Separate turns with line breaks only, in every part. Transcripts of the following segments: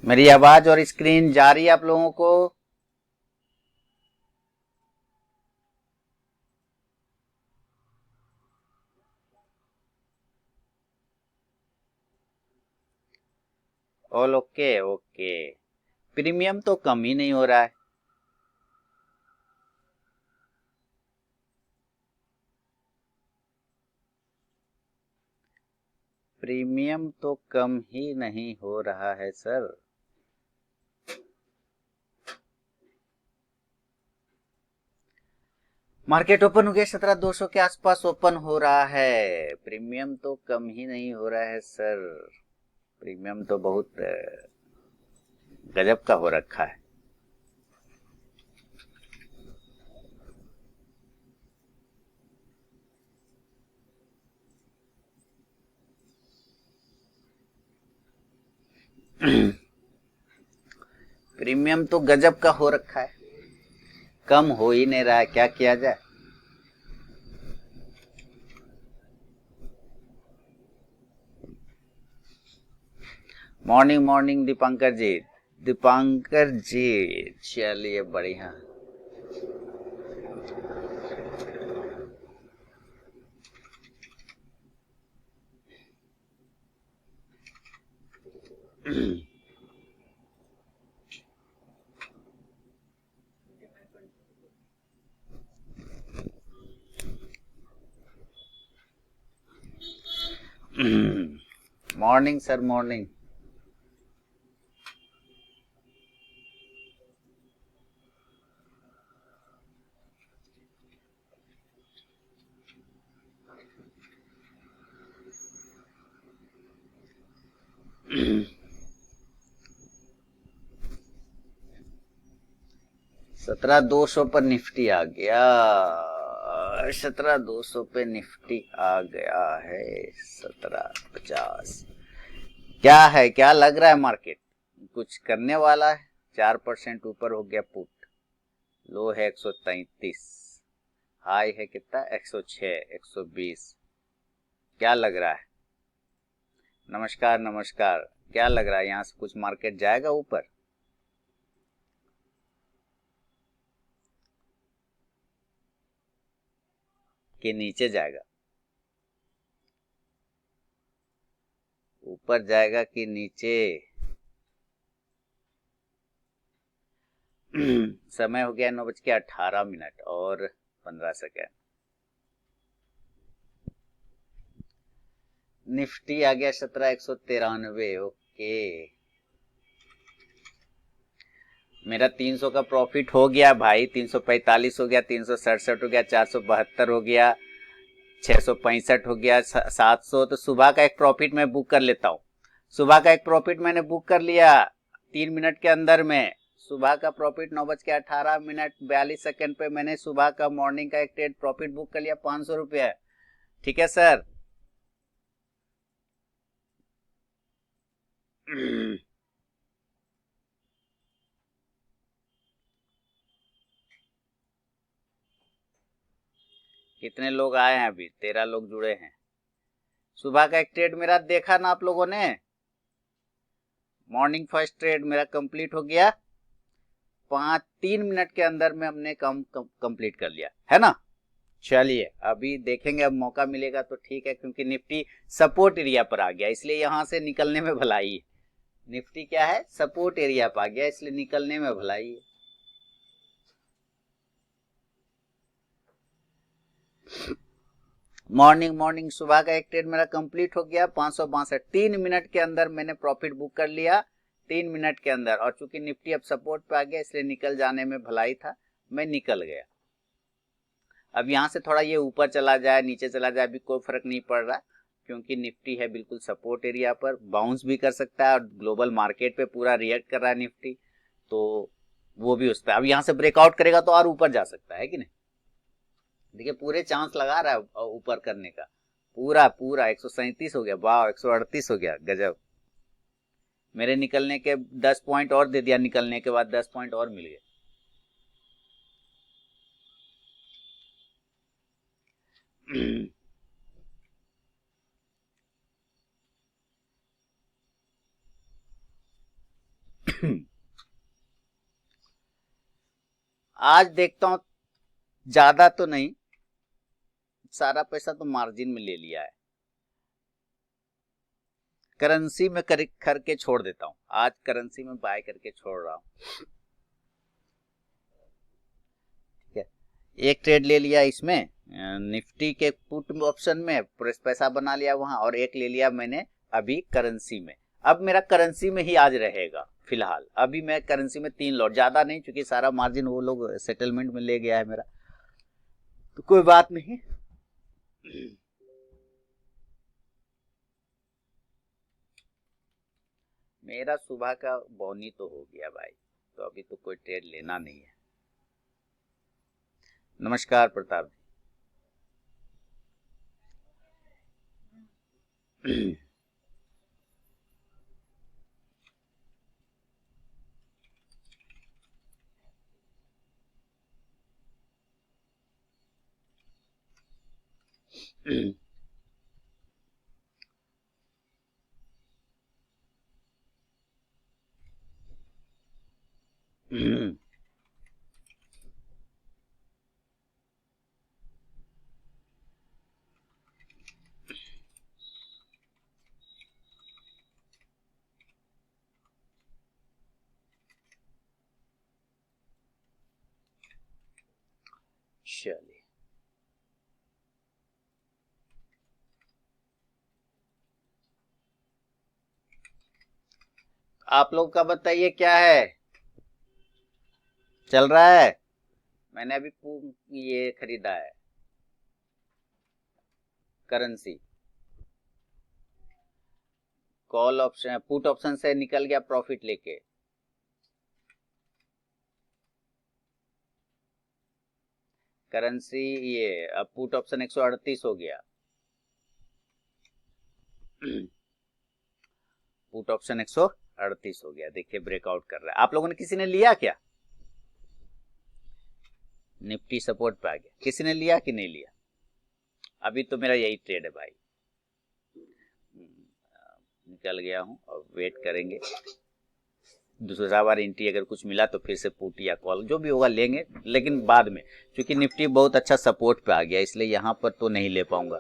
मेरी आवाज और स्क्रीन जा रही है आप लोगों को? All okay okay. प्रीमियम तो कम ही नहीं हो रहा है। प्रीमियम तो कम ही नहीं हो रहा है सर। मार्केट ओपन हो गया 17,200 के आसपास ओपन हो रहा है। प्रीमियम तो कम ही नहीं हो रहा है सर। प्रीमियम तो बहुत गजब का हो रखा है। प्रीमियम तो गजब का हो रखा है। कम हो ही नहीं रहा है, क्या किया जाए। मॉर्निंग मॉर्निंग दीपांकर जी। दीपांकर जी चलिए बढ़िया। Morning sir morning. सत्रह दो सौ पर निफ्टी आ गया। 17,200 पे निफ्टी आ गया है। 1750। क्या है, क्या लग रहा है मार्केट कुछ करने वाला है? 4% ऊपर हो गया पुट। लो है 133। हाई है कितना? 106 120। क्या लग रहा है? नमस्कार नमस्कार। क्या लग रहा है, यहां से कुछ मार्केट जाएगा ऊपर कि नीचे जाएगा? ऊपर जाएगा कि नीचे? समय हो गया 9:18 और 15 सेकेंड। निफ्टी आ गया 17,193। ओके। मेरा 300 का प्रॉफिट हो गया भाई। 345 हो गया, 367 हो गया, 472 हो गया, 665 हो गया, 700। तो सुबह का एक प्रॉफिट मैं बुक कर लेता हूँ। सुबह का एक प्रॉफिट मैंने बुक कर लिया 3 मिनट के अंदर में। सुबह का प्रॉफिट 9:18 42 पे मैंने सुबह का मॉर्निंग का एक ट्रेड प्रॉफिट बुक कर लिया, 500 रुपये। ठीक है सर। कितने लोग आए हैं? अभी 13 लोग जुड़े हैं। सुबह का एक ट्रेड मेरा देखा ना आप लोगों ने? मॉर्निंग फर्स्ट ट्रेड मेरा कंप्लीट हो गया। 3 मिनट के अंदर में हमने कंप्लीट कर लिया है ना। चलिए अभी देखेंगे, अब मौका मिलेगा तो ठीक है, क्योंकि निफ्टी सपोर्ट एरिया पर आ गया, इसलिए यहां से निकलने में भलाई है। निफ्टी क्या है? सपोर्ट एरिया पर आ गया, इसलिए निकलने में भलाई है। मॉर्निंग मॉर्निंग सुबह का एक ट्रेड मेरा कंप्लीट हो गया, 562। 3 मिनट के अंदर मैंने प्रॉफिट बुक कर लिया। 3 मिनट के अंदर। और चूंकि निफ्टी अब सपोर्ट पे आ गया, इसलिए निकल जाने में भलाई था, मैं निकल गया। अब यहां से थोड़ा ये ऊपर चला जाए नीचे चला जाए अभी कोई फर्क नहीं पड़ रहा, क्योंकि निफ्टी है बिल्कुल सपोर्ट एरिया पर, बाउंस भी कर सकता है और ग्लोबल मार्केट पे पूरा रिएक्ट कर रहा है निफ्टी। तो वो भी उस पर अब यहां से ब्रेकआउट करेगा तो और ऊपर जा सकता है कि नहीं। देखिए पूरे चांस लगा रहा है ऊपर करने का। पूरा पूरा 137 हो गया, वाह 138 हो गया, गजब। मेरे निकलने के 10 पॉइंट और दे दिया, निकलने के बाद 10 पॉइंट और मिल गए। आज देखता हूं ज्यादा तो नहीं, सारा पैसा तो मार्जिन में ले लिया है। करेंसी में करके छोड़ देता हूं, आज करेंसी में बाय करके छोड़ रहा हूं। ठीक है, एक ट्रेड ले लिया इसमें निफ्टी के पुट ऑप्शन में, पैसा बना लिया वहां, और एक ले लिया मैंने अभी करेंसी में। अब मेरा करेंसी में ही आज रहेगा फिलहाल। अभी मैं करेंसी में 3 लॉट, ज्यादा नहीं, क्योंकि सारा मार्जिन वो लोग सेटलमेंट में ले गया है मेरा, तो कोई बात नहीं। मेरा सुबह का बौनी तो हो गया भाई, तो अभी तो कोई ट्रेड लेना नहीं है। नमस्कार प्रताप जी। चलिए, आप लोग का बताइए क्या है, चल रहा है? मैंने अभी ये खरीदा है currency, call option put option से निकल गया प्रॉफिट लेके। करेंसी ये अब पुट ऑप्शन 138 हो गया। पुट ऑप्शन 138 हो गया, देखिए ब्रेकआउट कर रहा है। आप लोगों ने किसी ने लिया क्या? निफ्टी सपोर्ट पे आ गया, किसी ने लिया कि नहीं लिया? अभी तो मेरा यही ट्रेड है भाई, निकल गया हूं और वेट करेंगे। दूसरा बार एंट्री अगर कुछ मिला तो फिर से पुट या कॉल जो भी होगा लेंगे, लेकिन बाद में, क्योंकि निफ्टी बहुत अच्छा सपोर्ट पे आ गया, इसलिए यहां पर तो नहीं ले पाऊंगा।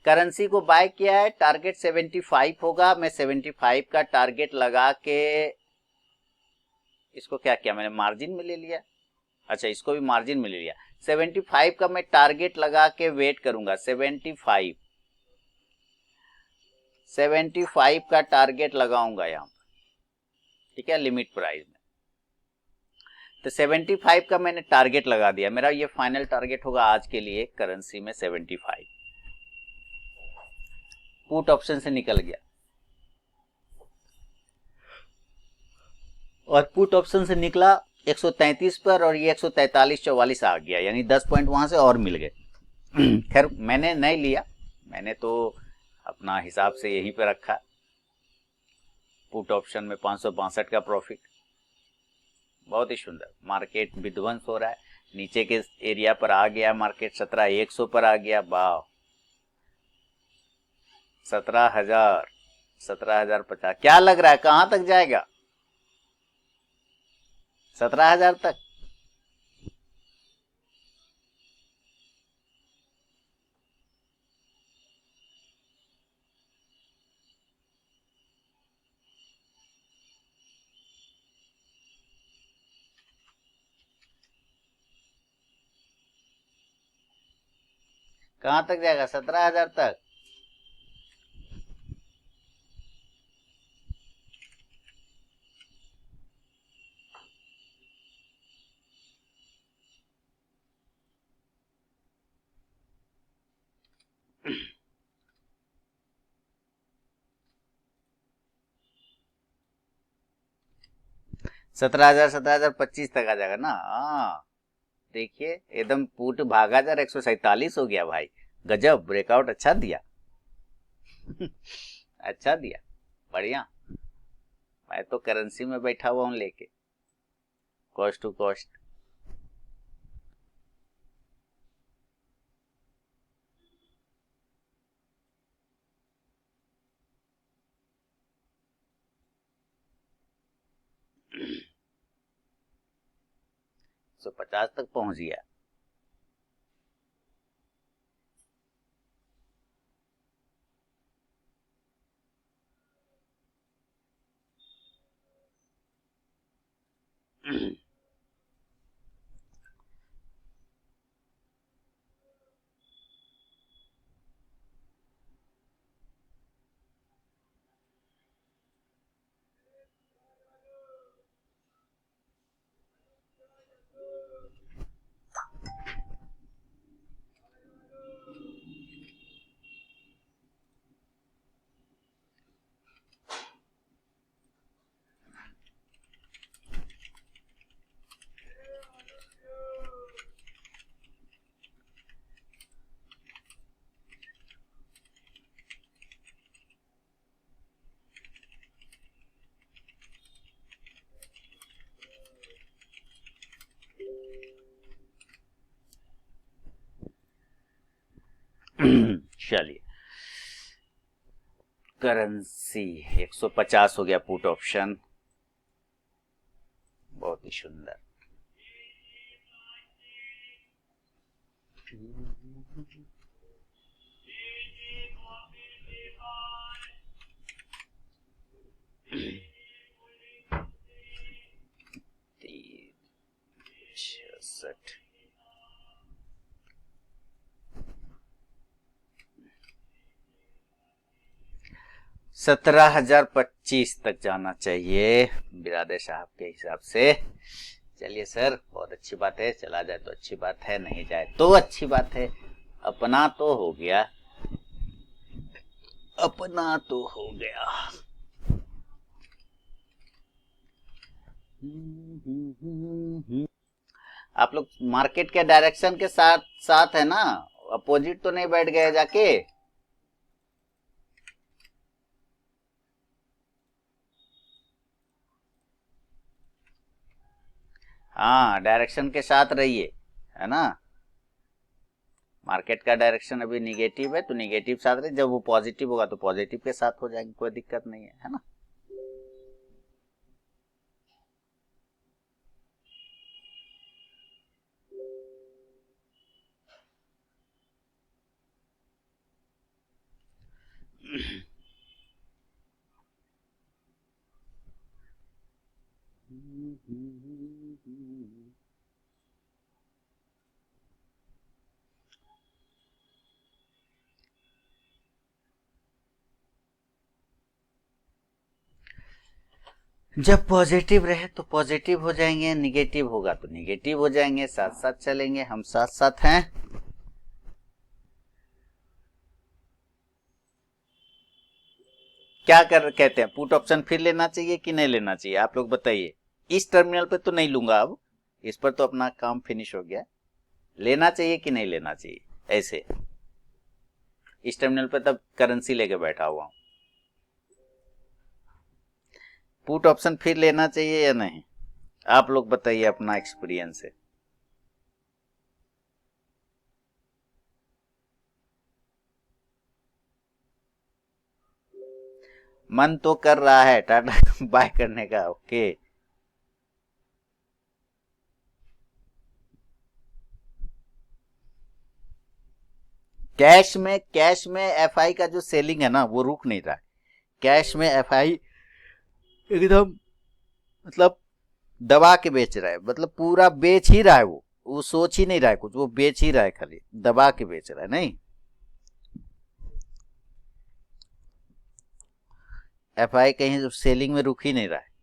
करेंसी को बाय किया है, टारगेट 75 होगा। मैं 75 का टारगेट लगा के इसको क्या किया मैंने, मार्जिन में ले लिया। अच्छा, इसको भी मार्जिन में ले लिया। 75 का मैं टारगेट लगा के वेट करूंगा। 75 का टारगेट लगाऊंगा यहां पर, ठीक है, लिमिट प्राइस में। तो 75 का मैंने टारगेट लगा दिया, मेरा ये फाइनल टारगेट होगा आज के लिए करेंसी में 75। पुट ऑप्शन से निकल गया, और पुट ऑप्शन से निकला 133 पर, और ये 143-44 आ गया, यानी 10 पॉइंट वहां से और मिल गए। खैर मैंने नहीं लिया, मैंने तो अपना हिसाब से यहीं पे रखा। पुट ऑप्शन में 562 का प्रॉफिट, बहुत ही सुंदर। मार्केट विध्वंस हो रहा है, नीचे के एरिया पर आ गया मार्केट, 17,100 पर आ गया। वाह, 17,000, 17,050, क्या लग रहा है कहां तक जाएगा? 17,000 तक? कहां तक जाएगा? 17,000 तक। सत्रह हजार 17,025 तक आ जाएगा ना? हाँ, देखिए एकदम पुट भागा जा 147 हो गया भाई। गजब, ब्रेकआउट अच्छा दिया। अच्छा दिया, बढ़िया। मैं तो करेंसी में बैठा हुआ हूं लेके, कॉस्ट टू कॉस्ट। 150 तक पहुंच गया। चलिए, करेंसी 150 हो गया पुट ऑप्शन, बहुत ही सुंदर। $66 17,025 तक जाना चाहिए बिरादर साहब के हिसाब से। चलिए सर, बहुत अच्छी बात है, चला जाए तो अच्छी बात है, नहीं जाए तो अच्छी बात है। अपना तो हो गया, अपना तो हो गया। आप लोग मार्केट के डायरेक्शन के साथ साथ है ना, अपोजिट तो नहीं बैठ गए जाके? हाँ, डायरेक्शन के साथ रहिए, है ना। मार्केट का डायरेक्शन अभी निगेटिव है तो निगेटिव साथ रहिए, जब वो पॉजिटिव होगा तो पॉजिटिव के साथ हो जाएंगे, कोई दिक्कत नहीं है ना। जब पॉजिटिव रहे तो पॉजिटिव हो जाएंगे, निगेटिव होगा तो निगेटिव हो जाएंगे, साथ साथ चलेंगे, हम साथ साथ हैं। क्या कर कहते हैं, पुट ऑप्शन फिर लेना चाहिए कि नहीं लेना चाहिए, आप लोग बताइए। इस टर्मिनल पे तो नहीं लूंगा अब, इस पर तो अपना काम फिनिश हो गया। लेना चाहिए कि नहीं लेना चाहिए ऐसे, इस टर्मिनल पे तब करेंसी लेके बैठा हुआ हूं। पुट ऑप्शन फिर लेना चाहिए या नहीं, आप लोग बताइए, अपना एक्सपीरियंस है। मन तो कर रहा है टाटा बाय करने का, ओके। कैश में एफआई का जो सेलिंग है ना वो रुक नहीं रहा है। कैश में एफआई एकदम मतलब दबा के बेच रहा है, मतलब पूरा बेच ही रहा है, वो सोच ही नहीं रहा है कुछ, वो बेच ही रहा है, खाली दबा के बेच रहा है। नहीं, एफआई कहीं सेलिंग में रुक ही नहीं रहा है।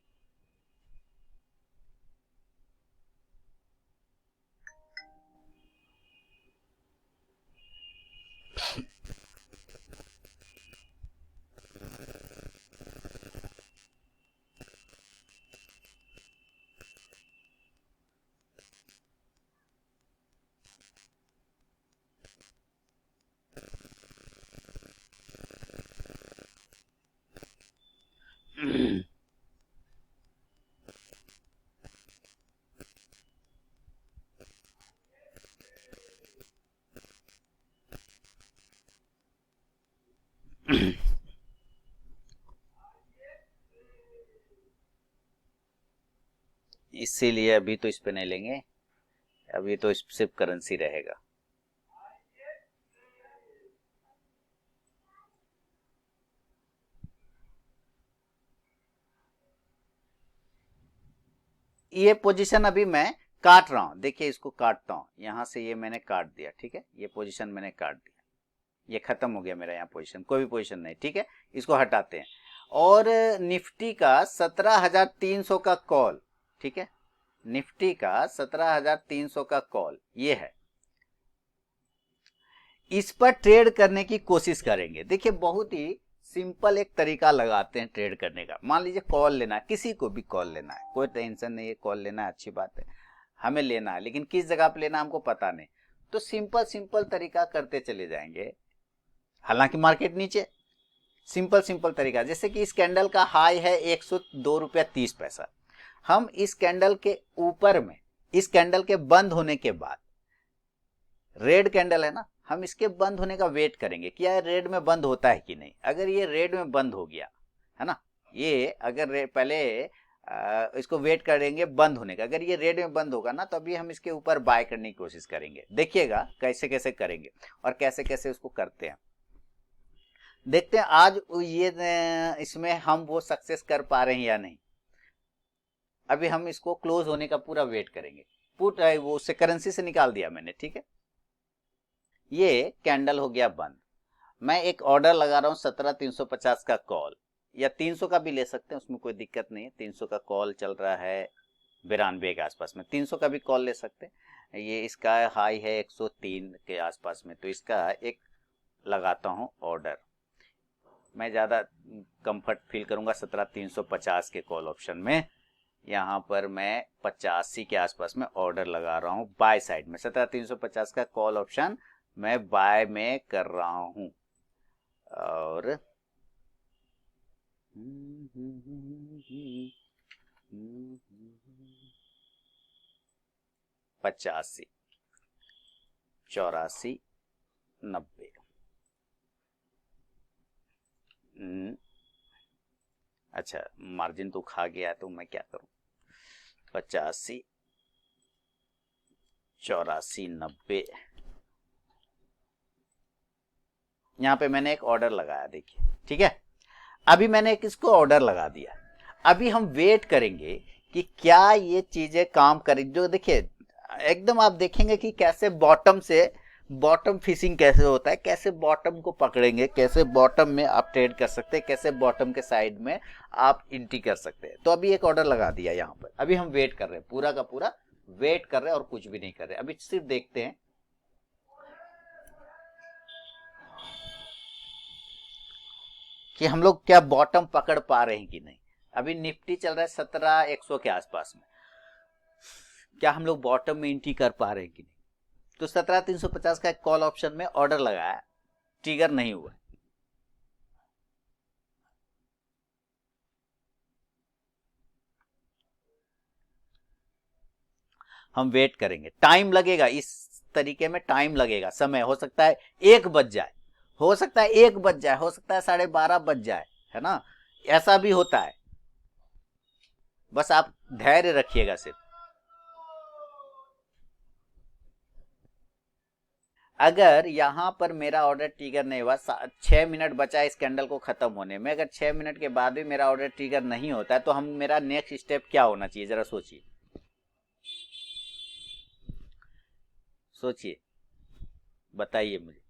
इसीलिए अभी तो इस पे नहीं लेंगे, अभी तो सिर्फ करेंसी रहेगा। ये पोजीशन अभी मैं काट रहा हूं, देखिए इसको काटता हूं, यहां से ये मैंने काट दिया, ठीक है, ये पोजीशन मैंने काट दिया, ये खत्म हो गया मेरा यहाँ पोजीशन, कोई भी पोजीशन नहीं, ठीक है, इसको हटाते हैं। और निफ्टी का 17,300 का कॉल, ठीक है, निफ्टी का 17,300 का कॉल ये है, इस पर ट्रेड करने की कोशिश करेंगे। देखिए बहुत ही सिंपल एक तरीका लगाते हैं ट्रेड करने का। मान लीजिए कॉल लेना है, किसी को भी कॉल लेना है, कोई टेंशन नहीं है, कॉल लेना है अच्छी बात है, हमें लेना है, लेकिन किस जगह पे लेना हमको पता नहीं, तो सिंपल सिंपल तरीका करते चले जाएंगे। हालांकि मार्केट नीचे, सिंपल सिंपल तरीका, जैसे कि इस कैंडल का हाई है 102 रुपया 30 पैसा, हम इस कैंडल के ऊपर में, इस कैंडल के बंद होने के बाद, रेड कैंडल है ना, हम इसके बंद होने का वेट करेंगे, क्या रेड में बंद होता है कि नहीं। अगर ये रेड में बंद हो गया है ना, ये अगर पहले इसको वेट करेंगे बंद होने का, अगर ये रेड में बंद होगा ना, तो अभी हम इसके ऊपर बाय करने की कोशिश करेंगे। देखिएगा कैसे कैसे करेंगे और कैसे कैसे उसको करते हैं, देखते हैं आज ये इसमें हम वो सक्सेस कर पा रहे हैं या नहीं। अभी हम इसको क्लोज होने का पूरा वेट करेंगे। पुट वो उससे करेंसी से निकाल दिया मैंने, ठीक है, ये कैंडल हो गया बंद। मैं एक ऑर्डर लगा रहा हूं 17,350 का कॉल, या 300 का भी ले सकते हैं, उसमें कोई दिक्कत नहीं है। 300 का कॉल चल रहा है 92 के आसपास में, 300 का भी कॉल ले सकते हैं। ये इसका हाई है 103 के आसपास में, तो इसका एक लगाता हूं ऑर्डर। मैं ज़्यादा कंफर्ट फील करूंगा 17,350 के कॉल ऑप्शन में। यहाँ पर मैं 85 के आसपास में ऑर्डर लगा रहा हूँ बाय साइड में। 17,350 का कॉल ऑप्शन मैं बाय में कर रहा हूँ, और 85, 84, 90, अच्छा मार्जिन तो खा गया, तो मैं क्या करूं, 85, 84, 90, यहां पे मैंने एक ऑर्डर लगाया, देखिए ठीक है। अभी मैंने एक इसको ऑर्डर लगा दिया, अभी हम वेट करेंगे कि क्या ये चीजें काम करें। जो देखिए एकदम आप देखेंगे कि कैसे बॉटम से, बॉटम फिशिंग कैसे होता है, कैसे बॉटम को पकड़ेंगे, कैसे बॉटम में आप ट्रेड कर सकते हैं, कैसे बॉटम के साइड में आप एंट्री कर सकते हैं। तो अभी एक ऑर्डर लगा दिया यहाँ पर, अभी हम वेट कर रहे हैं, पूरा का पूरा वेट कर रहे हैं और कुछ भी नहीं कर रहे। अभी सिर्फ देखते हैं कि हम लोग क्या बॉटम पकड़ पा रहे हैं कि नहीं। अभी निफ्टी चल रहा है 17,100 के आसपास में, क्या हम लोग बॉटम में एंट्री कर पा रहे हैं कि नहीं। तो 17,350 का एक कॉल ऑप्शन में ऑर्डर लगाया, ट्रिगर नहीं हुआ। हम वेट करेंगे, टाइम लगेगा, इस तरीके में टाइम लगेगा, समय हो सकता है 1 बज जाए, हो सकता है 1 बज जाए, हो सकता है 12:30 बज जाए, है ना, ऐसा भी होता है। बस आप धैर्य रखिएगा सिर्फ। अगर यहां पर मेरा ऑर्डर ट्रिगर नहीं हुआ, 6 मिनट बचा इस कैंडल को खत्म होने में, अगर 6 मिनट के बाद भी मेरा ऑर्डर ट्रिगर नहीं होता है, तो हम मेरा नेक्स्ट स्टेप क्या होना चाहिए, जरा सोचिए, सोचिए, बताइए मुझे।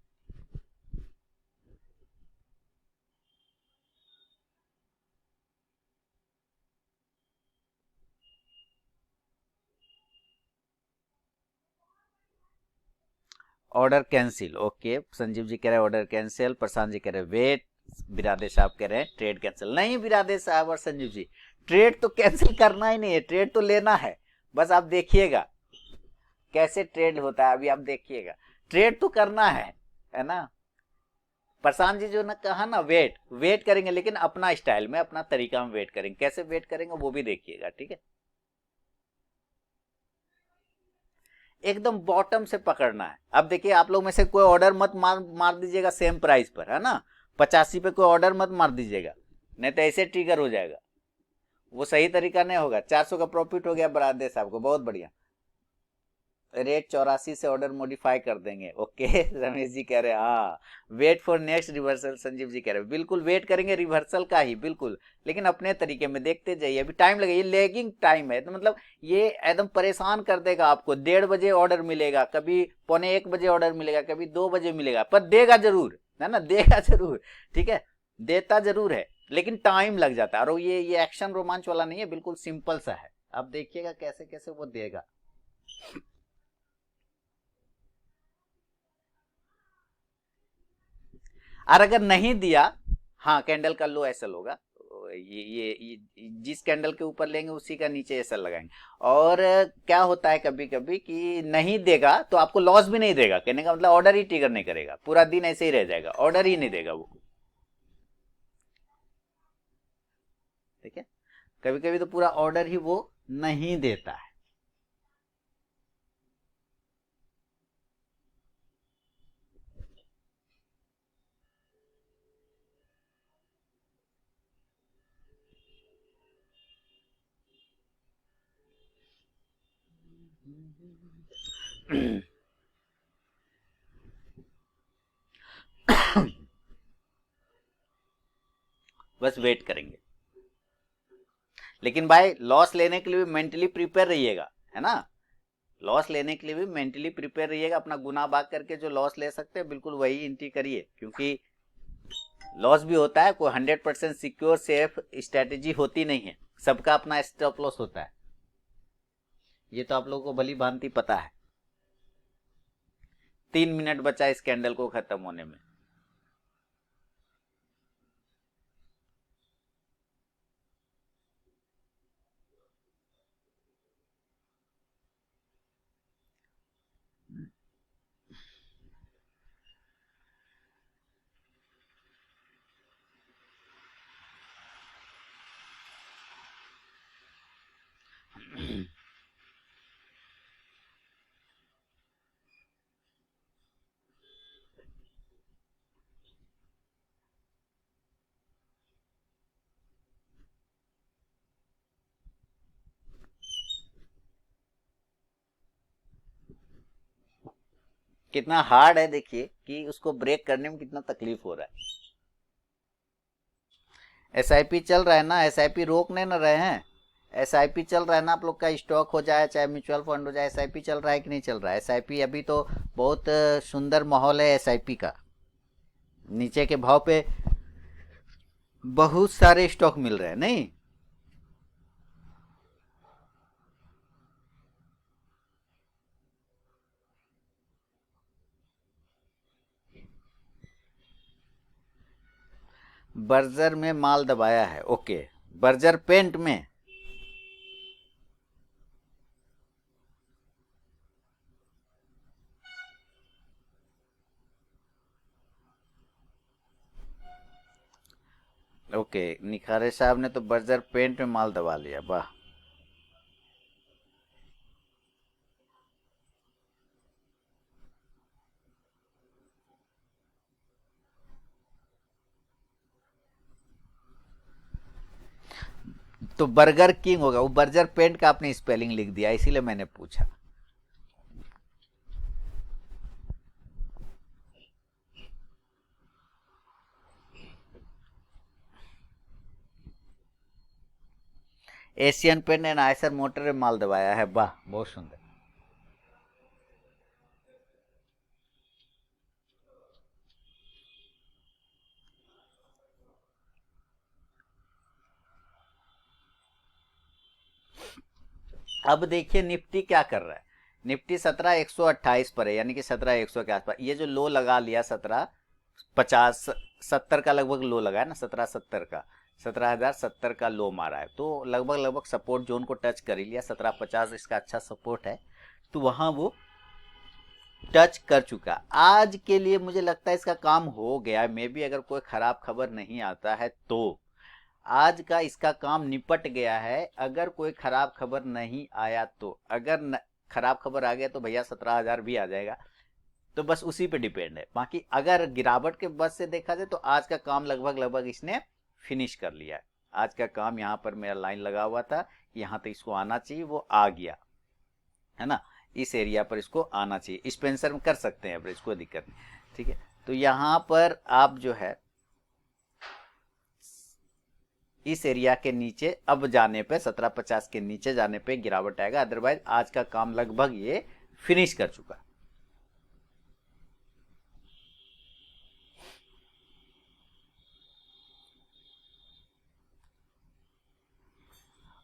Order cancel, okay, Sanjeev ji कह रहे हैं ऑर्डर कैंसिल, प्रशांत जी कह रहे हैं वेट, बिरादे साहब कह रहे हैं ट्रेड कैंसिल। नहीं बिरादे साहब और संजीव जी, ट्रेड तो कैंसिल करना ही नहीं है, ट्रेड तो लेना है। बस आप देखिएगा कैसे ट्रेड होता है, अभी आप देखिएगा, ट्रेड तो करना है ना। प्रशांत जी जो ना कहा ना, वेट करेंगे, लेकिन अपना स्टाइल में, अपना तरीका में वेट करेंगे। कैसे वेट करेंगे वो भी देखिएगा, ठीक है। एकदम बॉटम से पकड़ना है। अब देखिए आप लोग में से कोई ऑर्डर मत मार दीजिएगा सेम प्राइस पर, है ना, 85 पे कोई ऑर्डर मत मार दीजिएगा, नहीं तो ऐसे ट्रिगर हो जाएगा, वो सही तरीका नहीं होगा। 400 का प्रॉफिट हो गया बरादे साहब को, बहुत बढ़िया। रेट 84 से ऑर्डर मॉडिफाई कर देंगे। ओके रमेश जी कह रहे हैं हाँ, wait for next reversal. Sanjeev ji कह रहे हैं बिल्कुल वेट करेंगे रिवर्सल का ही, बिल्कुल, लेकिन अपने तरीके में देखते जाइए, अभी टाइम लगेगा, ये लैगिंग टाइम है, तो मतलब ये एकदम परेशान कर देगा आपको। 1:30 बजे ऑर्डर मिलेगा, कभी 12:45 ऑर्डर मिलेगा, कभी 2 बजे मिलेगा, पर देगा जरूर, है ना, देगा जरूर, ठीक है, देता जरूर है, लेकिन टाइम लग जाता है। और ये एक्शन रोमांच वाला नहीं है, बिल्कुल सिंपल सा है। अब देखिएगा कैसे कैसे वो देगा। और अगर नहीं दिया, हाँ कैंडल का लो एसएल होगा, ये जिस कैंडल के ऊपर लेंगे उसी का नीचे एसएल लगाएंगे। और क्या होता है कभी कभी कि नहीं देगा तो आपको लॉस भी नहीं देगा, कहने का मतलब ऑर्डर ही ट्रिगर नहीं करेगा, पूरा दिन ऐसे ही रह जाएगा, ऑर्डर ही नहीं देगा वो, ठीक है, कभी कभी तो पूरा ऑर्डर ही वो नहीं देता है। बस वेट करेंगे, लेकिन भाई लॉस लेने के लिए भी मेंटली प्रिपेयर रहिएगा, है ना, लॉस लेने के लिए भी मेंटली प्रिपेयर रहिएगा। अपना गुना भाग करके जो लॉस ले सकते हैं बिल्कुल वही एंट्री करिए, क्योंकि लॉस भी होता है, कोई 100% सिक्योर सेफ स्ट्रेटेजी होती नहीं है, सबका अपना स्टॉप लॉस होता है, ये तो आप लोगों को भली भांति पता है। 3 मिनट बचा इस कैंडल को खत्म होने में। कितना हार्ड है देखिए कि उसको ब्रेक करने में कितना तकलीफ हो रहा है। एसआईपी चल रहा है ना, एसआईपी रोक नहीं ना रहे हैं, एसआईपी चल रहा है ना, आप लोग का स्टॉक हो जाए चाहे म्यूचुअल फंड हो जाए, एसआईपी चल रहा है कि नहीं चल रहा है। एसआईपी अभी तो बहुत सुंदर माहौल है एसआईपी का, नीचे के भाव पे बहुत सारे स्टॉक मिल रहे हैं नहीं। बर्जर में माल दबाया है, ओके, बर्जर पेंट में, ओके, निखारे साहब ने तो बर्जर पेंट में माल दबा लिया, वाह। तो बर्गर किंग होगा वो, बर्जर पेंट का आपने स्पेलिंग लिख दिया इसीलिए मैंने पूछा। Asian paint and Eicher motor में माल दबाया है, वाह बहुत सुंदर। अब देखिए निफ्टी क्या कर रहा है, निफ्टी 17,128 पर है, यानी कि 17,100 के आसपास, ये जो लो लगा लिया 17,50 70 का लगभग लो लगा है ना, 1770 का, 17,070 का लो मारा है, तो लगभग लगभग सपोर्ट जोन को टच कर ही लिया, 1750 इसका अच्छा सपोर्ट है, तो वहां वो टच कर चुका। आज के लिए मुझे लगता है इसका काम हो गया, मे भी अगर कोई खराब खबर नहीं आता है तो आज का इसका काम निपट गया है। अगर कोई खराब खबर नहीं आया तो, अगर खराब खबर आ गया तो भैया 17,000 भी आ जाएगा, तो बस उसी पे डिपेंड है। बाकी अगर गिरावट के बस से देखा जाए तो आज का काम लगभग लगभग इसने फिनिश कर लिया है। आज का काम यहाँ पर मेरा लाइन लगा हुआ था, यहाँ तक इसको आना चाहिए, वो आ गया, है ना। इस एरिया पर इसको आना चाहिए। स्पेंसर में कर सकते हैं एवरेज, कोई दिक्कत नहीं, ठीक है। तो यहाँ पर आप जो है इस एरिया के नीचे अब जाने पे 1750 के नीचे जाने पे गिरावट आएगा, अदरवाइज आज का काम लगभग ये फिनिश कर चुका।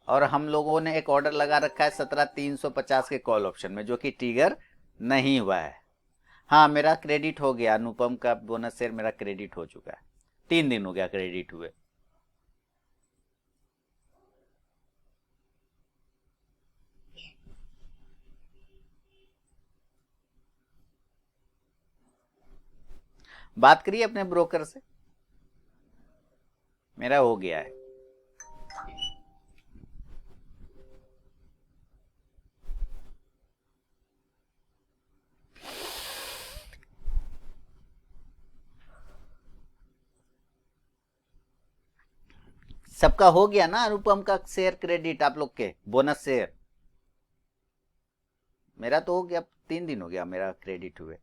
और हम लोगों ने एक ऑर्डर लगा रखा है 17350 के कॉल ऑप्शन में, जो कि ट्रिगर नहीं हुआ है। हाँ, मेरा क्रेडिट हो गया, अनुपम का बोनस शेयर मेरा क्रेडिट हो चुका है, 3 दिन हो गया क्रेडिट हुए। बात करिए अपने ब्रोकर से, मेरा हो गया है। सबका हो गया ना अनुपम का शेयर क्रेडिट, आप लोग के बोनस शेयर? मेरा तो हो गया, 3 दिन हो गया मेरा क्रेडिट हुए।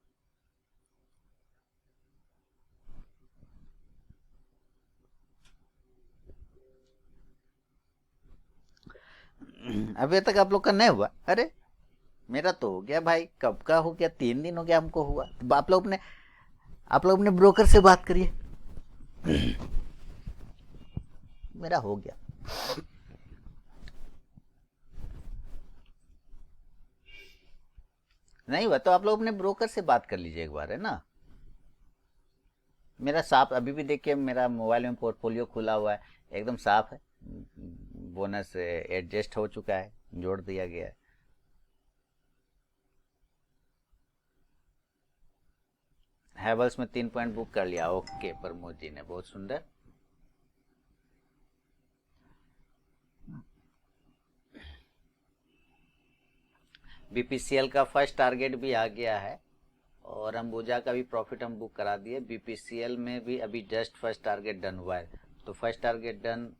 अभी तक आप लोग का नहीं हुआ? अरे मेरा तो हो गया भाई, कब का हो गया, 3 दिन हो गया हमको हुआ। तो आप लोग अपने ब्रोकर से बात करिए। मेरा हो गया। नहीं हुआ तो आप लोग अपने ब्रोकर से बात कर लीजिए एक बार, है ना। मेरा साफ, अभी भी देखिए मेरा मोबाइल में पोर्टफोलियो खुला हुआ है, एकदम साफ है। बोनस एडजस्ट हो चुका है, जोड़ दिया गया है। हैवल्स में 3 पॉइंट बुक कर लिया, ओके प्रमोद जी ने, बहुत सुंदर। बीपीसीएल का फर्स्ट टारगेट भी आ गया है और अंबुजा का भी प्रॉफिट हम बुक करा दिए। बीपीसीएल में भी अभी जस्ट फर्स्ट टारगेट डन हुआ है, तो फर्स्ट टारगेट डन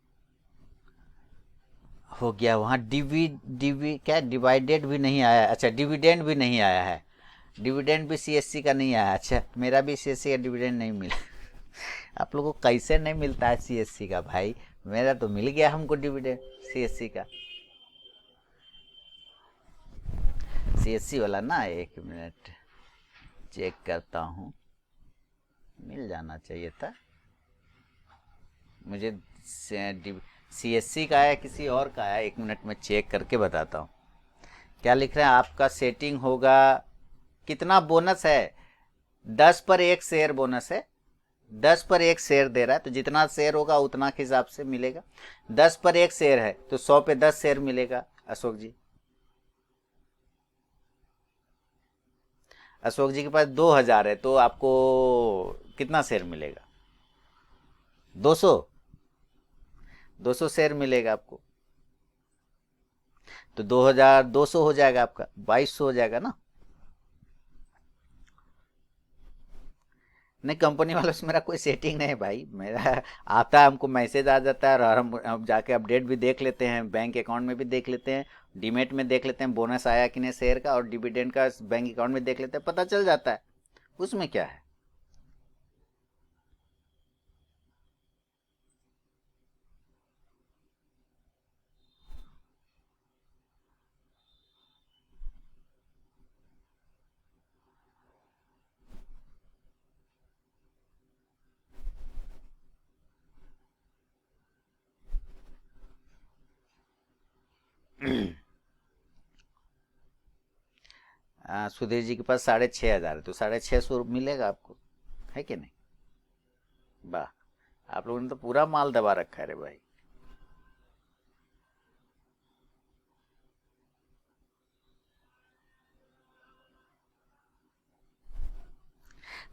हो गया। वहाँ डिवाइडेड भी नहीं आया, अच्छा डिविडेंड भी नहीं आया है, डिविडेंड भी सीएससी का नहीं आया। अच्छा मेरा भी सीएससी का डिविडेंड नहीं मिला। आप लोगों को कैसे नहीं मिलता है सीएससी का भाई? मेरा तो मिल गया हमको डिविडेंड सीएससी का। सीएससी वाला ना, 1 मिनट चेक करता हूँ, मिल जाना चाहिए था मुझे। सीएससी का है किसी और का है, 1 मिनट में चेक करके बताता हूँ। क्या लिख रहे हैं? आपका सेटिंग होगा, कितना बोनस है? 10 पर 1 शेयर बोनस है, 10 पर 1 शेयर दे रहा है, तो जितना शेयर होगा उतना के हिसाब से मिलेगा। 10 पर 1 शेयर है तो 100 पे 10 शेयर मिलेगा। अशोक जी, अशोक जी के पास 2000 है तो आपको कितना शेयर मिलेगा? 200 200 शेयर मिलेगा आपको, तो 2200 हो जाएगा, आपका 2200 हो जाएगा ना। नहीं, कंपनी वालों से मेरा कोई सेटिंग नहीं है भाई, मेरा आता है, हमको मैसेज आ जाता है और हम जाके अपडेट भी देख लेते हैं, बैंक अकाउंट में भी देख लेते हैं, डीमेट में देख लेते हैं बोनस आया कि नहीं शेयर का, और डिविडेंड का बैंक अकाउंट में देख लेते हैं, पता चल जाता है, उसमें क्या है। सुधीर जी के पास 6500 है, तो 650 मिलेगा आपको, है कि नहीं? वाह, आप लोगों ने तो पूरा माल दबा रखा है रे भाई।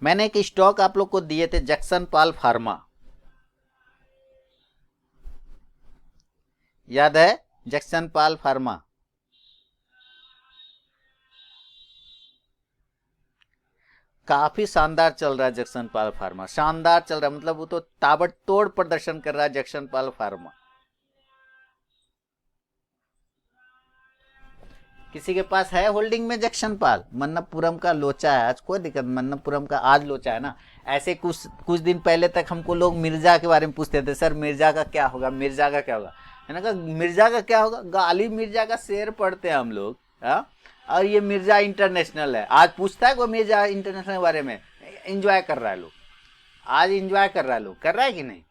मैंने एक स्टॉक आप लोग को दिए थे, जक्सन पाल फार्मा, याद है? जक्सन पाल फार्मा काफी शानदार चल रहा है, जक्सन पाल फार्मा शानदार चल रहा है, मतलब वो तो ताबड़तोड़ प्रदर्शन कर रहा है जक्सन पाल फार्मा। किसी के पास है होल्डिंग में जक्शन पाल? मन्नपुरम का लोचा है आज, कोई दिक्कत, मन्नपुरम का आज लोचा है ना। ऐसे कुछ कुछ दिन पहले तक हमको लोग मिर्जा के बारे में पूछते थे, सर मिर्जा का क्या होगा, मिर्जा का क्या होगा, है ना। कहा मिर्जा का क्या होगा, गालिब मिर्जा का शेर पढ़ते हैं हम लोग, हाँ। और ये मिर्जा इंटरनेशनल है, आज पूछता है कोई मिर्जा इंटरनेशनल के बारे में? एंजॉय कर रहा है लोग, आज एंजॉय कर रहा है लोग, कर रहा है कि नहीं?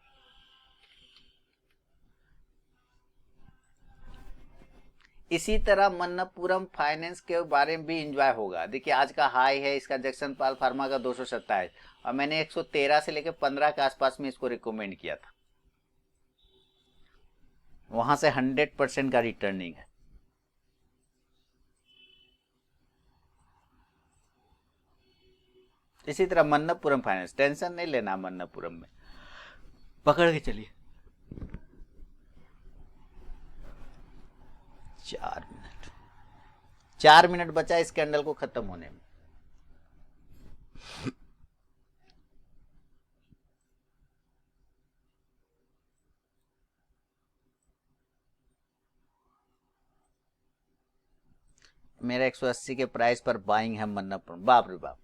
इसी तरह मन्नपुरम फाइनेंस के बारे में भी इंजॉय होगा। देखिए आज का हाई है इसका जक्सन पाल फार्मा का 227, और मैंने 113 से लेकर 15 के आसपास में इसको रिकमेंड किया था, वहां से 100% का रिटर्निंग है। इसी तरह मन्नपुरम फाइनेंस, टेंशन नहीं लेना मन्नपुरम में, पकड़ के चलिए। 4 मिनट बचा इस कैंडल को खत्म होने में। मेरा 180 के प्राइस पर बाइंग है मन्नपुरम। बाप रे बाप,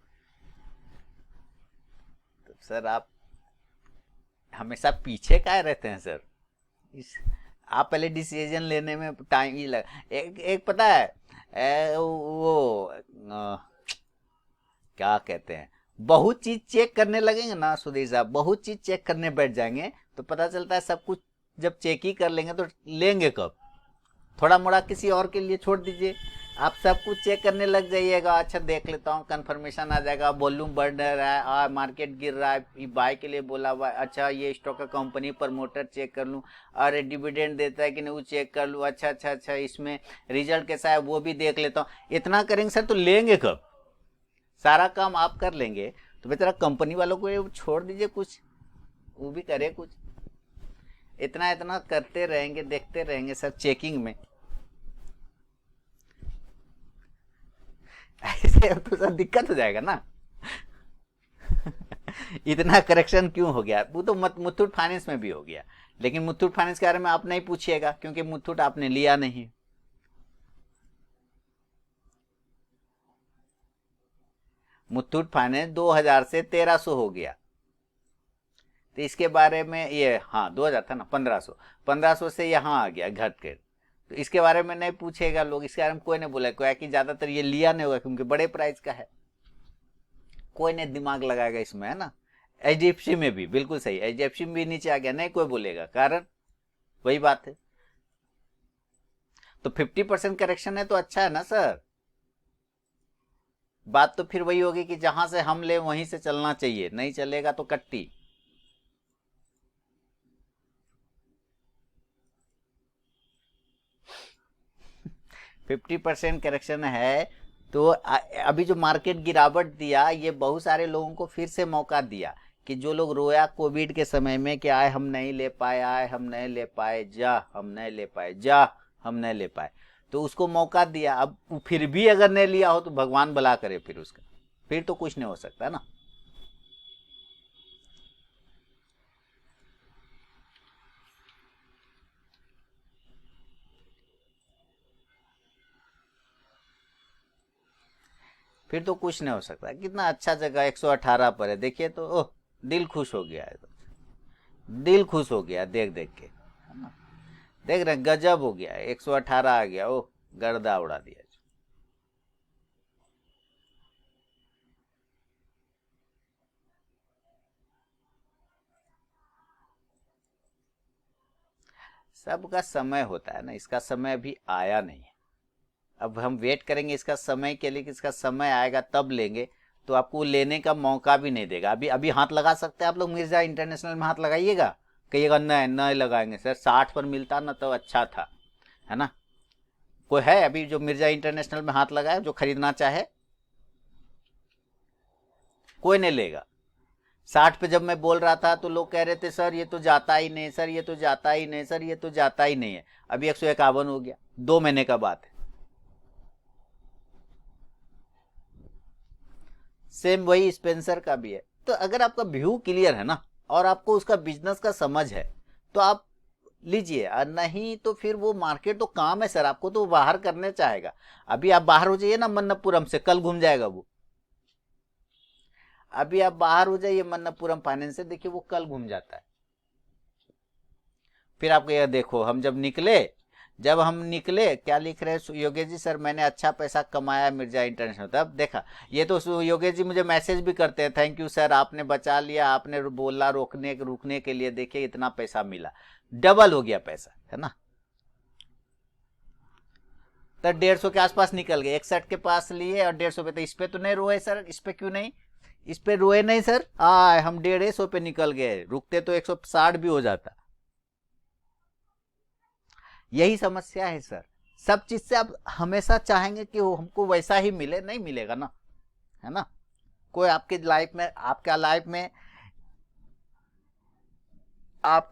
तो सर आप हमेशा पीछे काहे रहते हैं सर? आप पहले डिसीजन लेने में टाइम ही लगा। एक पता है वो क्या कहते हैं, बहुत चीज चेक करने लगेंगे ना सुधीर साहब, बहुत चीज चेक करने बैठ जाएंगे तो पता चलता है सब कुछ जब चेक ही कर लेंगे तो लेंगे कब? थोड़ा मोड़ा किसी और के लिए छोड़ दीजिए, आप सब कुछ चेक करने लग जाइएगा। अच्छा देख लेता हूँ, कंफर्मेशन आ जाएगा, वॉल्यूम बढ़ रहा है, मार्केट गिर रहा है, बाय के लिए बोला हुआ है, अच्छा ये स्टॉक का कंपनी प्रमोटर चेक कर लूँ, अरे डिविडेंड देता है कि नहीं वो चेक कर लूँ, अच्छा अच्छा अच्छा इसमें रिजल्ट कैसा है वो भी देख लेता हूँ। इतना करेंगे सर तो लेंगे कब? सारा काम आप कर लेंगे तो बेचारा कंपनी वालों को छोड़ दीजिए, कुछ वो भी करे कुछ। इतना इतना करते रहेंगे, देखते रहेंगे सर चेकिंग में, ऐसे तो सर दिक्कत हो जाएगा ना। इतना करेक्शन क्यों हो गया? वो तो मुथूट फाइनेंस में भी हो गया, लेकिन मुथूट फाइनेंस के बारे में आप नहीं पूछिएगा क्योंकि मुथूट आपने लिया नहीं। मुथूट फाइनेंस 2000 से 1300 हो गया, तो इसके बारे में ये, हाँ 2000 था ना, 1500 से यहाँ आ गया घट कर, तो इसके बारे में नहीं पूछेगा लोग, इसके बारे में कोई नहीं बोला, कोई कि ज्यादातर ये लिया नहीं होगा क्योंकि बड़े प्राइस का है, कोई नहीं दिमाग लगाएगा इसमें, है ना। एचडीएफसी में भी बिल्कुल सही, एचडीएफसी में भी नीचे आ गया, नहीं कोई बोलेगा, कारण वही बात है। तो 50% करेक्शन है तो अच्छा है ना सर। बात तो फिर वही होगी कि जहां से हम ले वहीं से चलना चाहिए, नहीं चलेगा तो कट्टी। फिफ्टी परसेंट करेक्शन है तो अभी जो मार्केट गिरावट दिया, ये बहुत सारे लोगों को फिर से मौका दिया कि जो लोग रोया कोविड के समय में कि आए हम नहीं ले पाए, आए हम नहीं ले पाए, जा हम नहीं ले पाए, जा हम नहीं ले पाए, तो उसको मौका दिया। अब फिर भी अगर नहीं लिया हो तो भगवान भला करे, फिर उसका फिर तो कुछ नहीं हो सकता ना। फिर तो कुछ नहीं हो सकता। कितना अच्छा जगह 118 पर है, देखिए तो ओह दिल खुश हो गया है, दिल खुश हो गया देख देख के, है ना। देख रहे गजब हो गया, 118 आ गया, ओह गर्दा उड़ा दिया। सबका समय होता है ना, इसका समय अभी आया नहीं है। अब हम वेट करेंगे इसका समय के लिए कि इसका समय आएगा तब लेंगे, तो आपको लेने का मौका भी नहीं देगा। अभी अभी हाथ लगा सकते हैं आप लोग, मिर्जा इंटरनेशनल में हाथ लगाइएगा, कहिएगा नहीं नहीं लगाएंगे सर, 60 पर मिलता ना तो अच्छा था, है ना। कोई है अभी जो मिर्जा इंटरनेशनल में हाथ लगाए जो खरीदना चाहे? कोई नहीं लेगा। 60 पे जब मैं बोल रहा था तो लोग कह रहे थे सर ये तो जाता ही नहीं, सर ये तो जाता ही नहीं, सर ये तो जाता ही नहीं है। अभी 151 हो गया, 2 महीने का बात है। सेम वही स्पेंसर का भी है। तो अगर आपका व्यू क्लियर है ना और आपको उसका बिजनेस का समझ है तो आप लीजिए, और नहीं तो फिर वो मार्केट तो काम है सर, आपको तो बाहर करने चाहेगा। अभी आप बाहर हो जाइए ना मन्नपुरम से, कल घूम जाएगा वो। अभी आप बाहर हो जाइए मन्नपुरम फाइनेंस से, देखिए वो कल घूम जाता है। फिर आपको यह देखो, जब हम निकले क्या लिख रहे हैं योगेश जी, सर मैंने अच्छा पैसा कमाया मिर्जा इंटरनेशनल। तब देखा, ये तो योगेश जी मुझे मैसेज भी करते हैं, थैंक यू सर आपने बचा लिया, आपने बोला रुकने के लिए, देखिए इतना पैसा मिला, डबल हो गया पैसा, है ना। तो 150 के आसपास निकल गए, 61 के पास लिए और 150 पे। तो इस पे तो नहीं रोए सर, इस पे क्यों नहीं, इस पे रोए नहीं सर। हम 150 पे निकल गए, रुकते तो 160 भी हो जाता। यही समस्या है सर, सब चीज से आप हमेशा चाहेंगे कि वो हमको वैसा ही मिले, नहीं मिलेगा ना, है ना। कोई आपके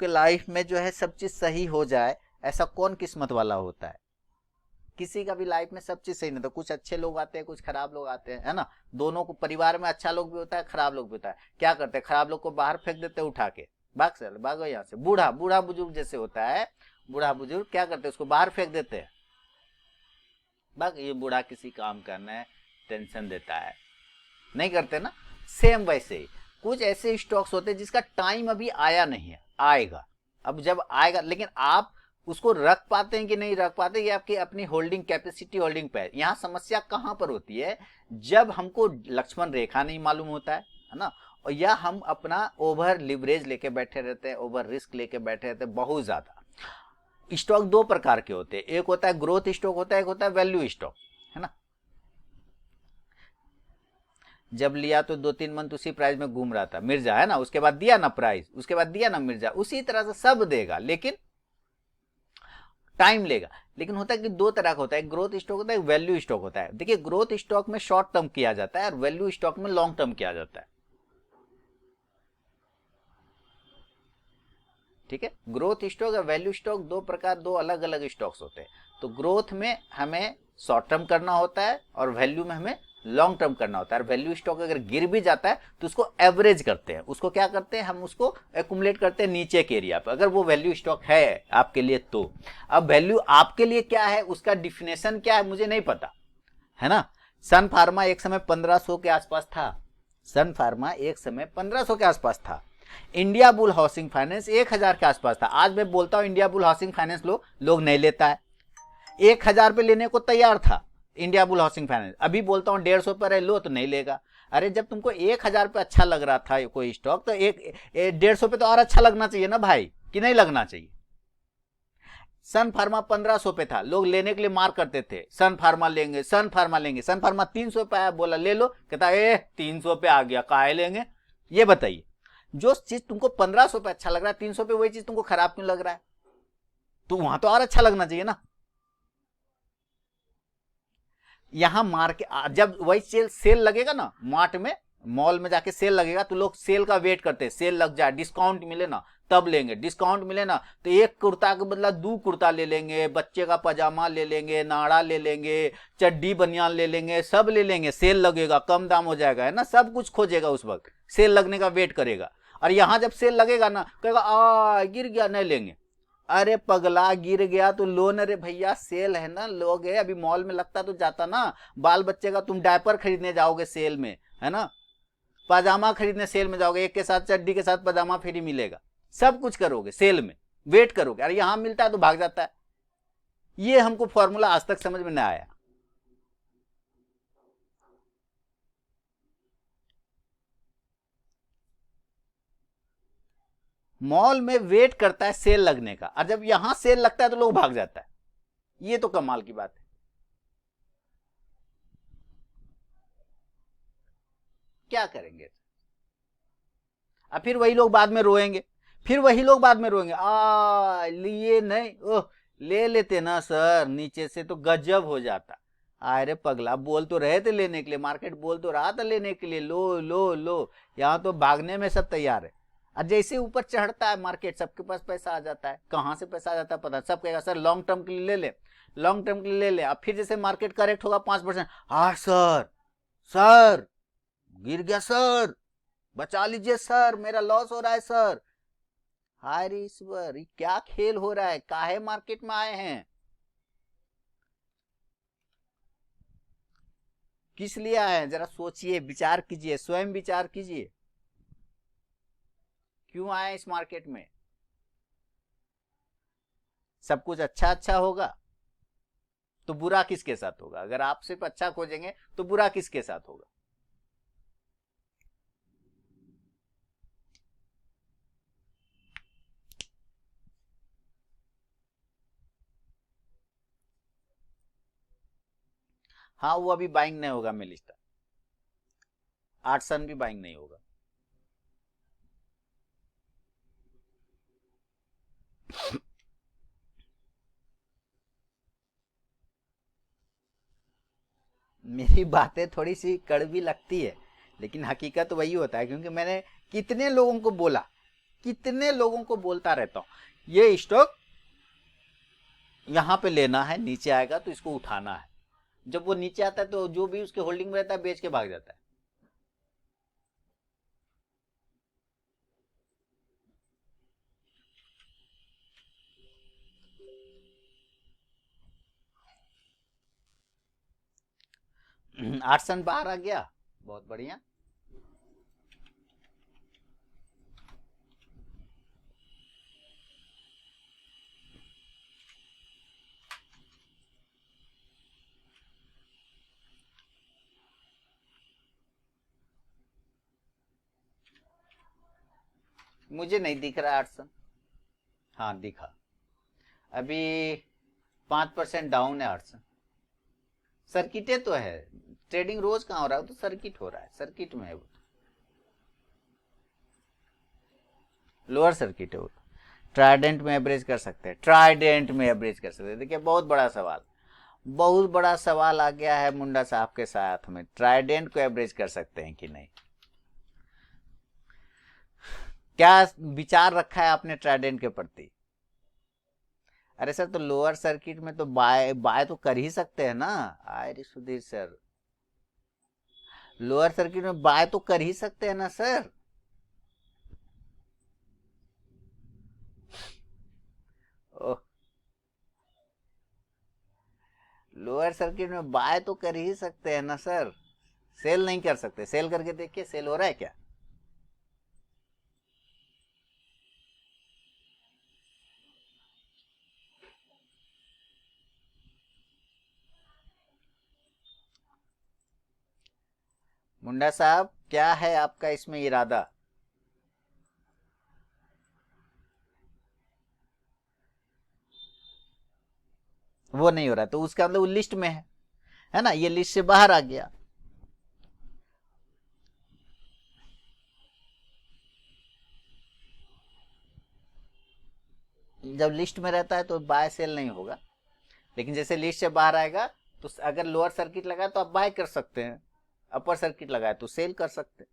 लाइफ में जो है सब चीज सही हो जाए, ऐसा कौन किस्मत वाला होता है। किसी का भी लाइफ में सब चीज सही नहीं, तो कुछ अच्छे लोग आते हैं, कुछ खराब लोग आते हैं, है ना। दोनों को, परिवार में अच्छा लोग भी होता है, खराब लोग भी होता है। क्या करते हैं, खराब लोग को बाहर फेंक देते हैं उठा के, भागो यहाँ से। बूढ़ा बुजुर्ग जैसे होता है, बूढ़ा बुजुर्ग क्या करते हैं, उसको बाहर फेंक देते हैं, भाग ये बूढ़ा किसी काम करना है, टेंशन देता है, नहीं करते ना। सेम वैसे ही कुछ ऐसे स्टॉक्स होते हैं जिसका टाइम अभी आया नहीं है, आएगा। अब जब आएगा, लेकिन आप उसको रख पाते हैं कि नहीं रख पाते, ये आपकी अपनी होल्डिंग कैपेसिटी, होल्डिंग पे। यहाँ समस्या कहाँ पर होती है, जब हमको लक्ष्मण रेखा नहीं मालूम होता है ना, और या हम अपना ओवर लिवरेज लेके बैठे रहते हैं, ओवर रिस्क लेके बैठे रहते हैं बहुत ज्यादा। स्टॉक दो प्रकार के होते हैं, एक होता है ग्रोथ स्टॉक होता है, एक होता है वैल्यू स्टॉक, है ना। जब लिया तो 2-3 मंथ उसी प्राइस में घूम रहा था मिर्जा, है ना, उसके बाद दिया ना प्राइस, उसके बाद दिया ना मिर्जा, उसी तरह से सब देगा, लेकिन टाइम लेगा। लेकिन होता है कि दो तरह का होता है, ग्रोथ स्टॉक होता है, वैल्यू स्टॉक होता है। देखिए ग्रोथ स्टॉक में शॉर्ट टर्म किया जाता है और वैल्यू स्टॉक में लॉन्ग टर्म किया जाता है, ठीक है। ग्रोथ स्टॉक और वैल्यू स्टॉक दो अलग अलग स्टॉक्स होते हैं। तो ग्रोथ में हमें शॉर्ट टर्म करना होता है और वैल्यू में हमें लॉन्ग टर्म करना होता है। और वैल्यू स्टॉक अगर गिर भी जाता है तो उसको एवरेज करते हैं, उसको क्या करते हैं, हम उसको एक्यूमुलेट करते हैं नीचे के एरिया पर, अगर वो वैल्यू स्टॉक है आपके लिए तो। अब वैल्यू आपके लिए क्या है, उसका डिफिनेशन क्या है मुझे नहीं पता, है ना। सन फार्मा एक समय 1500 के आसपास था, सन फार्मा एक समय 1500 के आसपास था। इंडिया बुल हाउसिंग फाइनेंस 1000 के आसपास था। आज मैं बोलता हूं इंडिया बुल हाउसिंग फाइनेंस लोग नहीं लेता है, 1000 पे लेने को तैयार था इंडिया बुल हाउसिंग फाइनेंस। अभी बोलता हूं 150 पर है, लो तो नहीं लेगा। अरे जब तुमको 1000 पे अच्छा लग रहा था कोई स्टॉक, तो 150 पे तो और अच्छा लगना चाहिए ना भाई, कि नहीं लगना चाहिए। सन फार्मा 1500 पे था, लोग लेने के लिए मार करते थे, सन फार्मा लेंगे, सन फार्मा लेंगे। सन फार्मा 300 पे आया, बोला ले लो, कहता 300 पे आ गया, काहे लेंगे। ये बताइए, जो चीज तुमको 1500 पे अच्छा लग रहा है, 300 पे वही चीज तुमको खराब क्यों लग रहा है। तो वहां तो और अच्छा लगना चाहिए ना। यहां मार्केट जब वही सेल लगेगा ना, मार्ट में, मॉल में जाके सेल लगेगा तो लोग सेल का वेट करते हैं, सेल लग जाए, डिस्काउंट मिले ना तब लेंगे। डिस्काउंट मिले ना तो एक कुर्ता के बदला 2 कुर्ता ले लेंगे, बच्चे का पजामा ले लेंगे, नाड़ा ले लेंगे, चड्डी बनियान ले लेंगे, सब ले लेंगे। सेल लगेगा, कम दाम हो जाएगा, है ना, सब कुछ खोजेगा उस वक्त, सेल लगने का वेट करेगा। और यहां जब सेल लगेगा ना, कहेगा गिर गया, नहीं लेंगे। अरे पगला, गिर गया तो लोन, अरे भैया सेल है ना, लोग है, अभी मॉल में लगता तो जाता ना। बाल बच्चे का तुम डायपर खरीदने जाओगे सेल में, है ना, पजामा खरीदने सेल में जाओगे, एक के साथ चड्डी के साथ पजामा फ्री मिलेगा, सब कुछ करोगे सेल में, वेट करोगे। अरे यहां मिलता है तो भाग जाता है। ये हमको फॉर्मूला आज तक समझ में नहीं आया। मॉल में वेट करता है सेल लगने का, और जब यहां सेल लगता है तो लोग भाग जाता है। ये तो कमाल की बात है। क्या करेंगे, अब फिर वही लोग बाद में रोएंगे, फिर वही लोग बाद में रोएंगे, लिए नहीं, ओह ले लेते ना सर, नीचे से तो गजब हो जाता। अरे पगला, बोल तो रहे थे लेने के लिए, मार्केट बोल तो रहा था लेने के लिए, लो लो लो, यहां तो भागने में सब तैयार है। और जैसे ऊपर चढ़ता है मार्केट, सबके पास पैसा आ जाता है। कहां से पैसा आ जाता है पता, सब कहेगा सर लॉन्ग टर्म के लिए ले ले, लॉन्ग टर्म के लिए ले ले। अब फिर जैसे मार्केट करेक्ट होगा 5%, हाँ सर, सर गिर गया सर, बचा लीजिए सर, मेरा लॉस हो रहा है सर। हाय रे ईश्वर, ये क्या खेल हो रहा है, काहे मार्केट में आए हैं, किस लिए आए हैं, जरा सोचिए, विचार कीजिए, स्वयं विचार कीजिए, क्यों आए इस मार्केट में। सब कुछ अच्छा अच्छा होगा तो बुरा किसके साथ होगा, अगर आप सिर्फ अच्छा खोजेंगे तो बुरा किसके साथ होगा। हाँ, वो अभी बाइंग नहीं होगा मेलिस्टा, आर्टसन भी बाइंग नहीं होगा। मेरी बातें थोड़ी सी कड़वी लगती है, लेकिन हकीकत वही होता है, क्योंकि मैंने कितने लोगों को बोला, कितने लोगों को बोलता रहता हूं, ये स्टॉक यहां पे लेना है, नीचे आएगा तो इसको उठाना है। जब वो नीचे आता है तो जो भी उसके होल्डिंग में रहता है बेच के भाग जाता है। 8 सन बाहर आ गया, बहुत बढ़िया। मुझे नहीं दिख रहा 8 सन। हाँ दिखा, अभी 5% डाउन है 8 सन। सर्किटे तो है, ट्रेडिंग रोज कहाँ हो रहा है, तो सर्किट हो रहा है, सर्किट में है वो, लोअर सर्किट है वो। ट्राइडेंट में एवरेज कर सकते हैं, ट्राइडेंट में एवरेज कर सकते हैं। देखिए बहुत बड़ा सवाल, बहुत बड़ा सवाल आ गया है मुंडा साहब के साथ में, ट्राइडेंट को एवरेज कर सकते हैं कि नहीं। क्या विचार रखा है आपने ट्राइडेंट के प्रति। अरे सर, तो लोअर सर्किट में तो बाय बाय तो कर ही सकते हैं ना। अरे सुधीर सर, लोअर सर्किट में बाय तो कर ही सकते हैं ना सर। ओह, लोअर सर्किट में बाय तो कर ही सकते हैं ना सर, सेल नहीं कर सकते। सेल करके देखिए, सेल हो रहा है क्या। मुंडा साहब, क्या है आपका इसमें इरादा। वो नहीं हो रहा तो उसका मतलब वो लिस्ट में है ना, ये लिस्ट से बाहर आ गया। जब लिस्ट में रहता है तो बाय सेल नहीं होगा, लेकिन जैसे लिस्ट से बाहर आएगा तो अगर लोअर सर्किट लगाए तो आप बाय कर सकते हैं, अपर सर्किट लगाए तो सेल कर सकते हैं।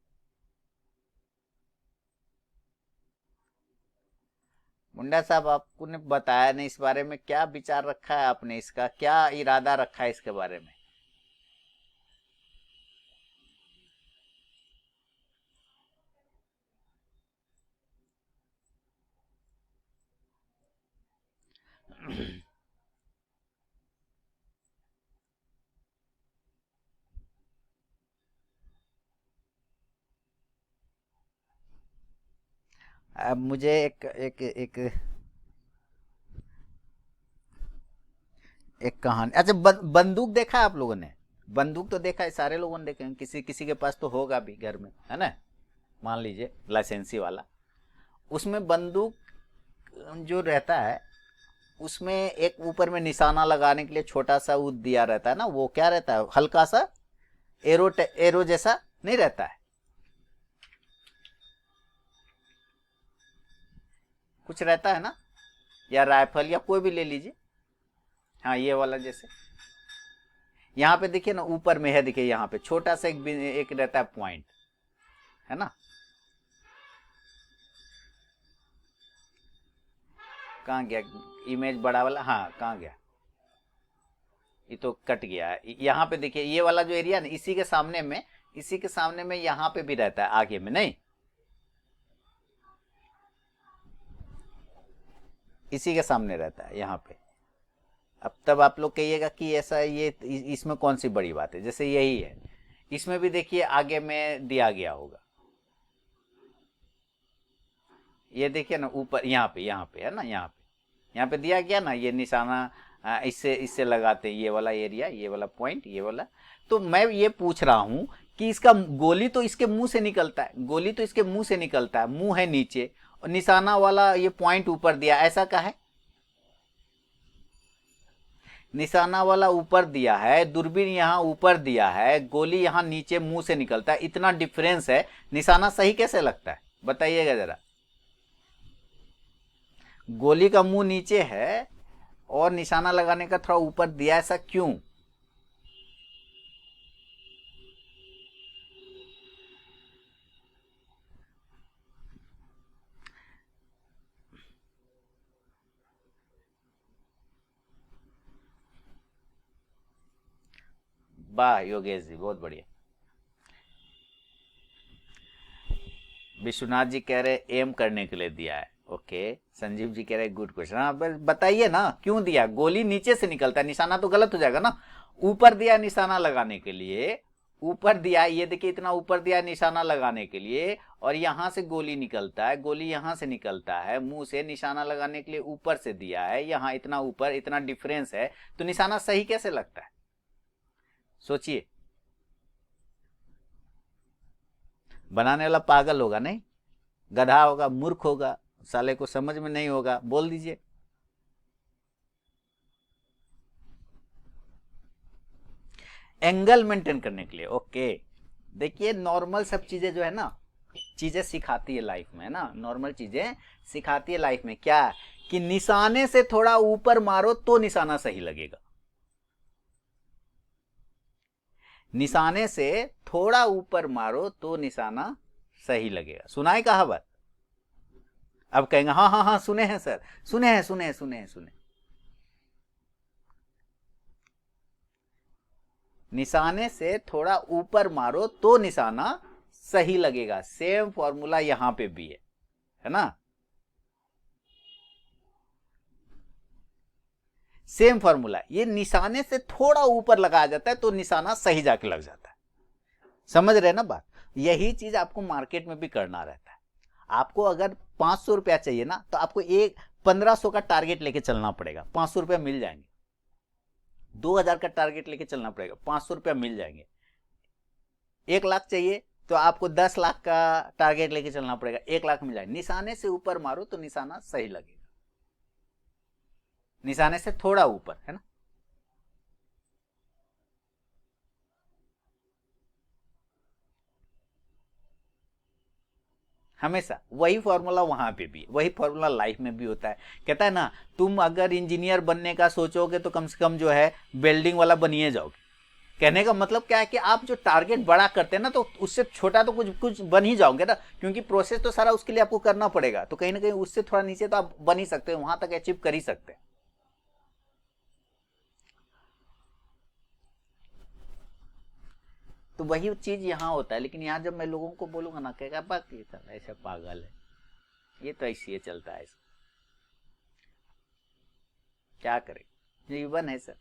मुंडा साहब, आपको ने बताया नहीं इस बारे में, क्या विचार रखा है आपने, इसका क्या इरादा रखा है इसके बारे में। अब मुझे एक एक कहानी, अच्छा बंदूक देखा है आप लोगों ने। बंदूक तो देखा है, सारे लोगों ने देखे हैं, किसी किसी के पास तो होगा भी घर में, है ना। मान लीजिए लाइसेंसी वाला, उसमें बंदूक जो रहता है, उसमें एक ऊपर में निशाना लगाने के लिए छोटा सा वो दिया रहता है ना, वो क्या रहता है, हल्का सा एरो एरो जैसा नहीं रहता है, कुछ रहता है ना, या राइफल या कोई भी ले लीजिए। हाँ, ये वाला जैसे यहाँ पे देखिए ना, ऊपर में है, देखिए यहाँ पे छोटा सा एक रहता है पॉइंट, है ना। कहाँ गया इमेज बड़ा वाला, हाँ कहाँ गया, ये तो कट गया है। यहाँ पे देखिए ये वाला जो एरिया ना, इसी के सामने में, इसी के सामने में यहाँ पे भी रहता है, आगे में नहीं। इसी के सामने रहता है यहाँ पे। अब तब आप लोग कहिएगा कि ऐसा ये इसमें कौन सी बड़ी बात है, जैसे यही है, इसमें भी देखिए आगे में दिया गया होगा, ये देखिए ना ऊपर यहाँ पे है ना, यहाँ पे दिया गया ना, ये निशाना इससे लगाते हैं, ये वाला एरिया, ये वाला पॉइंट, ये वाला। तो मैं ये पूछ रहा हूं कि इसका गोली तो इसके मुंह से निकलता है, गोली तो इसके मुंह से निकलता है, मुंह है नीचे और निशाना वाला ये पॉइंट ऊपर दिया, ऐसा का है? निशाना वाला ऊपर दिया है, दूरबीन यहाँ ऊपर दिया है, गोली यहाँ नीचे मुंह से निकलता है, इतना डिफरेंस है, निशाना सही कैसे लगता है बताइएगा जरा। गोली का मुंह नीचे है और निशाना लगाने का थोड़ा ऊपर दिया, ऐसा क्यों? वाह योगेश जी, बहुत बढ़िया। विश्वनाथ जी कह रहे एम करने के लिए दिया है, ओके। संजीव जी कह रहे गुड क्वेश्चन। हाँ बताइए ना क्यों दिया? गोली नीचे से निकलता है, निशाना तो गलत हो जाएगा ना। ऊपर दिया निशाना लगाने के लिए, ऊपर दिया, ये देखिए इतना ऊपर दिया निशाना लगाने के लिए, और यहां से गोली निकलता है, गोली यहां से निकलता है मुंह से, निशाना लगाने के लिए ऊपर से दिया है, यहां इतना ऊपर, इतना डिफरेंस है, तो निशाना सही कैसे लगता है? सोचिए। बनाने वाला पागल होगा, नहीं गधा होगा, मूर्ख होगा, साले को समझ में नहीं होगा, बोल दीजिए। एंगल मेंटेन करने के लिए, ओके। देखिए नॉर्मल सब चीजें जो है ना, चीजें सिखाती है लाइफ में, ना नॉर्मल चीजें सिखाती है लाइफ में, क्या कि निशाने से थोड़ा ऊपर मारो तो निशाना सही लगेगा, निशाने से थोड़ा ऊपर मारो तो निशाना सही लगेगा। सुनाए कहावत? अब कहेंगे हाँ हाँ हाँ सुने हैं सर, सुने। निशाने से थोड़ा ऊपर मारो तो निशाना सही लगेगा, सेम फॉर्मूला यहां पे भी है ना, सेम फॉर्मूला। ये निशाने से थोड़ा ऊपर लगाया जाता है तो निशाना सही जाके लग जाता है, समझ रहे ना बात? यही चीज आपको मार्केट में भी करना रहता है। आपको अगर 500 रुपया चाहिए ना, तो आपको 1500 का टारगेट लेके चलना पड़ेगा, 500 रुपया मिल जाएंगे। 2000 का टारगेट लेके चलना पड़ेगा, 500 रुपया मिल जाएंगे। 1 लाख चाहिए तो आपको 10 लाख का टारगेट लेके चलना पड़ेगा, 1 लाख मिल जाएगा। निशाने से ऊपर मारो तो निशाना सही लगेगा, निशाने से थोड़ा ऊपर, है ना। हमेशा वही फॉर्मूला वहां पे भी, वही फॉर्मूला लाइफ में भी होता है। कहता है ना, तुम अगर इंजीनियर बनने का सोचोगे तो कम से कम जो है वेल्डिंग वाला बनिए जाओगे। कहने का मतलब क्या है कि आप जो टारगेट बड़ा करते हैं ना, तो उससे छोटा तो कुछ कुछ बन ही जाओगे ना, क्योंकि प्रोसेस तो सारा उसके लिए आपको करना पड़ेगा। तो कहीं ना कहीं उससे थोड़ा नीचे तो आप बन ही सकते हो, वहां तक अचीव कर ही सकते हैं। तो वही चीज यहाँ होता है। लेकिन यहाँ जब मैं लोगों को बोलूंगा ना, कहेगा बाकी ऐसा पागल है, ये तो ऐसे चलता है, क्या करे, जीवन है सर।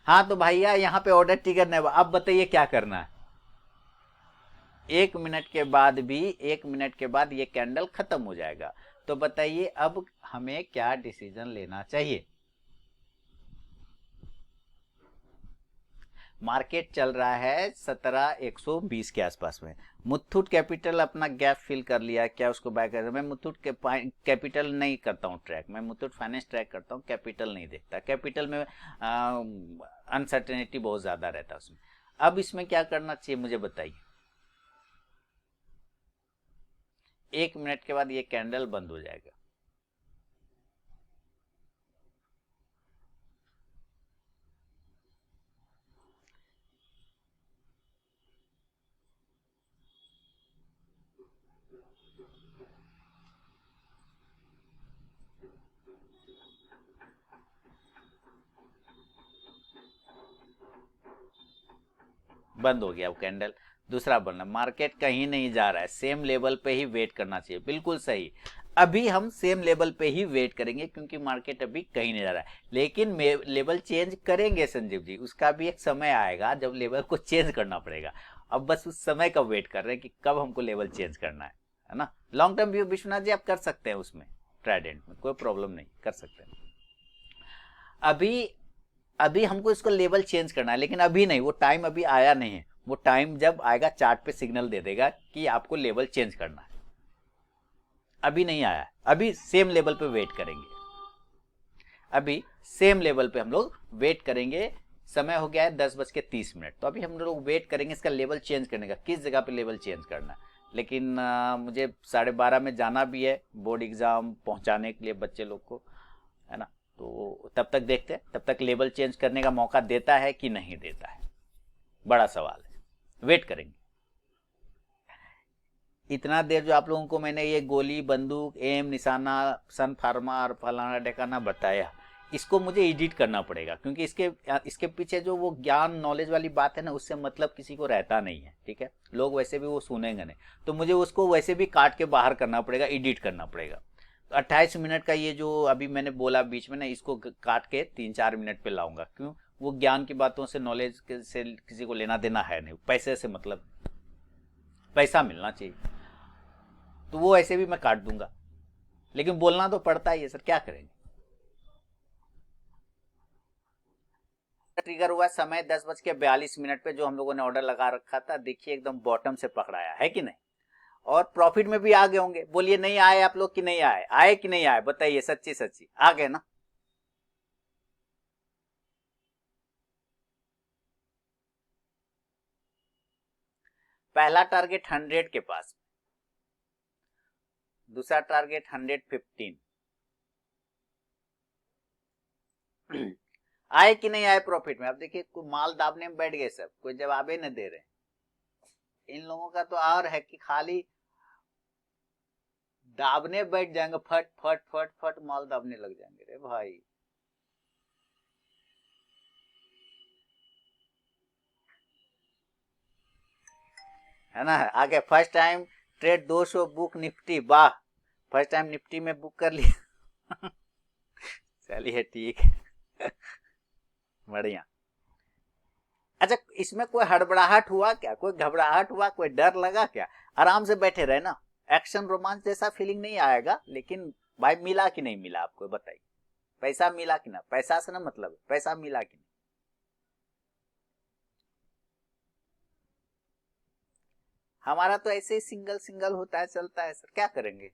हाँ तो भैया यहाँ पे ऑर्डर टिकट नहीं हुआ, अब बताइए क्या करना है। 1 मिनट के बाद भी, 1 मिनट के बाद ये कैंडल खत्म हो जाएगा। तो बताइए अब हमें क्या डिसीजन लेना चाहिए। मार्केट चल रहा है 17,120 के आसपास में। मुथूट कैपिटल अपना गैप फिल कर लिया, क्या उसको बाय कर? मैं मुथूट कैपिटल नहीं करता हूँ ट्रैक, मैं मुथूट फाइनेंस ट्रैक करता हूँ, कैपिटल नहीं देखता। कैपिटल में अनसर्टेनिटी बहुत ज्यादा रहता है उसमें। अब इसमें क्या करना चाहिए मुझे बताइए। 1 मिनट के बाद ये कैंडल बंद हो जाएगा, बंद हो गया वो कैंडल, दूसरा बनना। मार्केट कहीं नहीं जा रहा है, सेम लेवल पे ही वेट करना चाहिए, बिल्कुल सही। अभी हम सेम लेवल पे ही वेट करेंगे क्योंकि मार्केट अभी कहीं नहीं जा रहा है, लेकिन लेवल चेंज करेंगे संजीव जी, उसका भी एक समय आएगा जब लेवल को चेंज करना पड़ेगा। अब बस उस समय का वेट कर रहे हैं कि कब हमको लेवल चेंज करना है ना। Long term view Vishwanath ji आप कर सकते हैं, उसमें ट्राइडेंट में कोई प्रॉब्लम नहीं, कर सकते हैं। अभी अभी हमको इसको लेवल चेंज करना है, लेकिन अभी नहीं, वो टाइम अभी आया नहीं है। वो टाइम जब आएगा चार्ट पे सिग्नल दे देगा कि आपको लेवल चेंज करना है, अभी नहीं आया। अभी सेम लेवल पे वेट करेंगे, अभी सेम लेवल पे हम लोग वेट करेंगे। समय हो गया है 10:30, तो अभी हम लोग वेट करेंगे इसका लेवल चेंज करने का, किस जगह पे लेवल चेंज करना है। लेकिन मुझे 12:30 में जाना भी है, बोर्ड एग्जाम पहुंचाने के लिए बच्चे लोग को, है ना। तो तब तक देखते हैं, तब तक लेवल चेंज करने का मौका देता है कि नहीं देता है, बड़ा सवाल है, वेट करेंगे। इतना देर जो आप लोगों को मैंने ये गोली बंदूक एम निशाना सन फार्मा और फलाना ढेकाना बताया, इसको मुझे एडिट करना पड़ेगा क्योंकि इसके पीछे जो वो ज्ञान नॉलेज वाली बात है ना, उससे मतलब किसी को रहता नहीं है, ठीक है। लोग वैसे भी वो सुनेंगे नहीं, तो मुझे उसको वैसे भी काट के बाहर करना पड़ेगा, एडिट करना पड़ेगा। तो 28 मिनट का ये जो अभी मैंने बोला बीच में ना, इसको काट के 3-4 मिनट पे लाऊंगा। क्यों? वो ज्ञान की बातों से नॉलेज से किसी को लेना देना है नहीं, पैसे से मतलब, पैसा मिलना चाहिए, तो वो ऐसे भी मैं काट दूंगा, लेकिन बोलना तो पड़ता ही है सर, क्या करेंगे। ट्रिगर हुआ समय 10:42 पे, जो हम लोगों ने ऑर्डर लगा रखा था, देखिए एकदम बॉटम से पकड़ाया है कि नहीं। और प्रॉफिट में भी आ गए होंगे, बोलिए नहीं आए आप लोग कि नहीं आए, आए कि नहीं आए, बताइए सच्ची सच्ची, आ गए ना। पहला टारगेट 100 के पास, दूसरा टारगेट 115। आए कि नहीं आए प्रॉफिट में। अब देखिए कोई माल दाबने में बैठ गए सब, कोई जवाब ही नहीं दे रहे। इन लोगों का तो और है कि खाली दाबने बैठ जाएंगे, फट फट फट फट माल दाबने लग जाएंगे रे भाई। है ना। आगे first time trade 200 book Nifty, वाह, फर्स्ट टाइम निफ्टी में बुक कर लिया। चलिए ठीक है, बढ़िया। अच्छा, इसमें कोई हड़बड़ाहट हुआ क्या, कोई घबराहट हुआ, कोई डर लगा क्या? आराम से बैठे रहे ना, एक्शन रोमांच जैसा फीलिंग नहीं आएगा। लेकिन भाई मिला कि नहीं मिला आपको बताइए, पैसा मिला कि ना, पैसा से ना मतलब पैसा मिला कि नहीं। हमारा तो ऐसे ही सिंगल सिंगल होता है, चलता है सर, क्या करेंगे।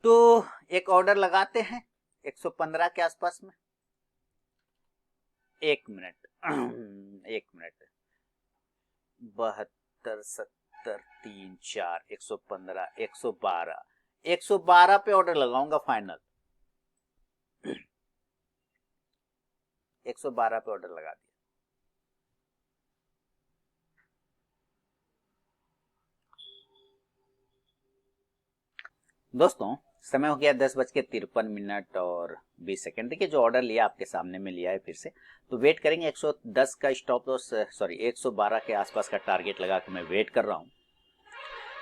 तो एक ऑर्डर लगाते हैं 115 के आसपास में। 1 मिनट, 1 मिनट, 72 70 3 4 115 112, 112 पे ऑर्डर लगाऊंगा फाइनल। 112 पे ऑर्डर लगा दिया। दोस्तों समय हो गया 10:53 और 20 सेकेंड। देखिए जो ऑर्डर लिया आपके सामने में लिया है फिर से, तो वेट करेंगे 110 का स्टॉप लॉस, सॉरी 112 के आसपास का टारगेट लगा के मैं वेट कर रहा हूं।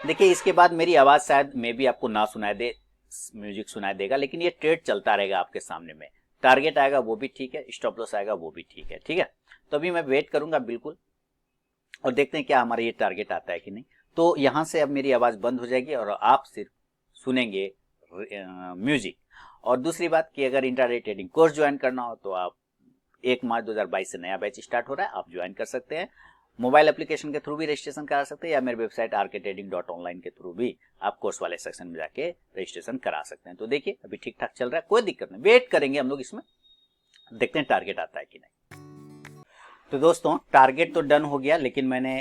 देखिए इसके बाद मेरी आवाज शायद मे भी आपको ना सुनाई दे, म्यूजिक सुनाई देगा, लेकिन ये ट्रेड चलता रहेगा आपके सामने में। टारगेट आएगा वो भी ठीक है, स्टॉप लॉस आएगा वो भी ठीक है, ठीक है। तो अभी मैं वेट करूंगा बिल्कुल, और देखते हैं क्या हमारा ये टारगेट आता है कि नहीं। तो यहां से अब मेरी आवाज बंद हो जाएगी और आप सिर्फ सुनेंगे म्यूजिक। और दूसरी बात कि अगर इंट्राडे ट्रेडिंग कोर्स ज्वाइन करना हो तो आप 1 मार्च 2022 से नया बैच स्टार्ट हो रहा है, आप ज्वाइन कर सकते हैं। मोबाइल एप्लीकेशन के थ्रू भी रजिस्ट्रेशन करा सकते हैं, या मेरे वेबसाइट rktrading.online के थ्रू भी आप कोर्स वाले सेक्शन में जाके रजिस्ट्रेशन करा सकते हैं। तो देखिए अभी ठीक ठाक चल रहा है, कोई दिक्कत नहीं, वेट करेंगे हम लोग इसमें, देखते हैं टारगेट आता है कि नहीं। तो दोस्तों टारगेट तो डन हो गया, लेकिन मैंने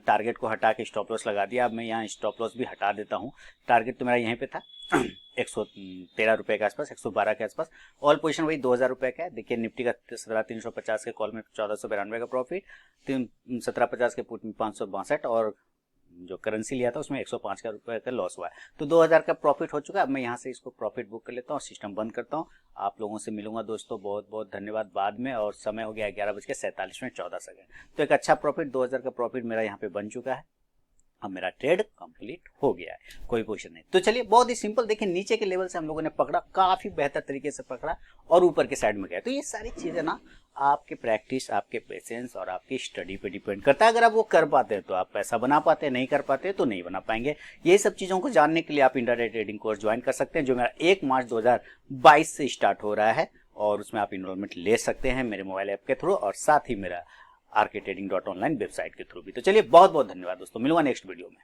टारगेट को हटा के स्टॉप लॉस लगा दिया। अब मैं यहाँ स्टॉप लॉस भी हटा देता हूँ। टारगेट तो मेरा यहीं पे था 113 रुपए के आसपास, 112 के आसपास। ऑल पोजीशन वही 2000 रुपए का है। देखिए निफ्टी का 17350 के कॉल में 1492 का प्रॉफिट, 1750 के पुट में 562, और
जो करेंसी लिया था उसमें 105 का रुपये का लॉस हुआ है। तो 2000 का प्रॉफिट हो चुका है। अब मैं यहाँ से इसको प्रॉफिट बुक कर लेता हूँ, सिस्टम बंद करता हूँ। आप लोगों से मिलूंगा दोस्तों, बहुत बहुत धन्यवाद बाद में। और समय हो गया 11:47 तो एक अच्छा प्रॉफिट 2000 का प्रॉफिट मेरा यहाँ पे बन चुका है। अब मेरा ट्रेड कंप्लीट हो गया है, कोई क्वेश्चन नहीं। तो चलिए बहुत ही सिंपल, देखिए नीचे के लेवल से हम लोगों ने पकड़ा, काफी बेहतर तरीके से पकड़ा और ऊपर के साइड में गया। तो ये सारी चीजें ना आपके प्रैक्टिस, आपके पेशेंस और आपकी स्टडी पे डिपेंड करता है। अगर आप वो कर पाते हैं तो आप पैसा बना पाते हैं, नहीं कर पाते हैं तो नहीं बना पाएंगे। ये सब चीजों को जानने के लिए आप इंट्राडे ट्रेडिंग कोर्स ज्वाइन कर सकते हैं, जो मेरा 1 मार्च 2022 से स्टार्ट हो रहा है। और उसमें आप इनरोलमेंट ले सकते हैं मेरे मोबाइल ऐप के थ्रू और साथ ही मेरा rktrading.online वेबसाइट के थ्रू भी। तो चलिए बहुत बहुत धन्यवाद दोस्तों, मिलूंगा नेक्स्ट वीडियो में।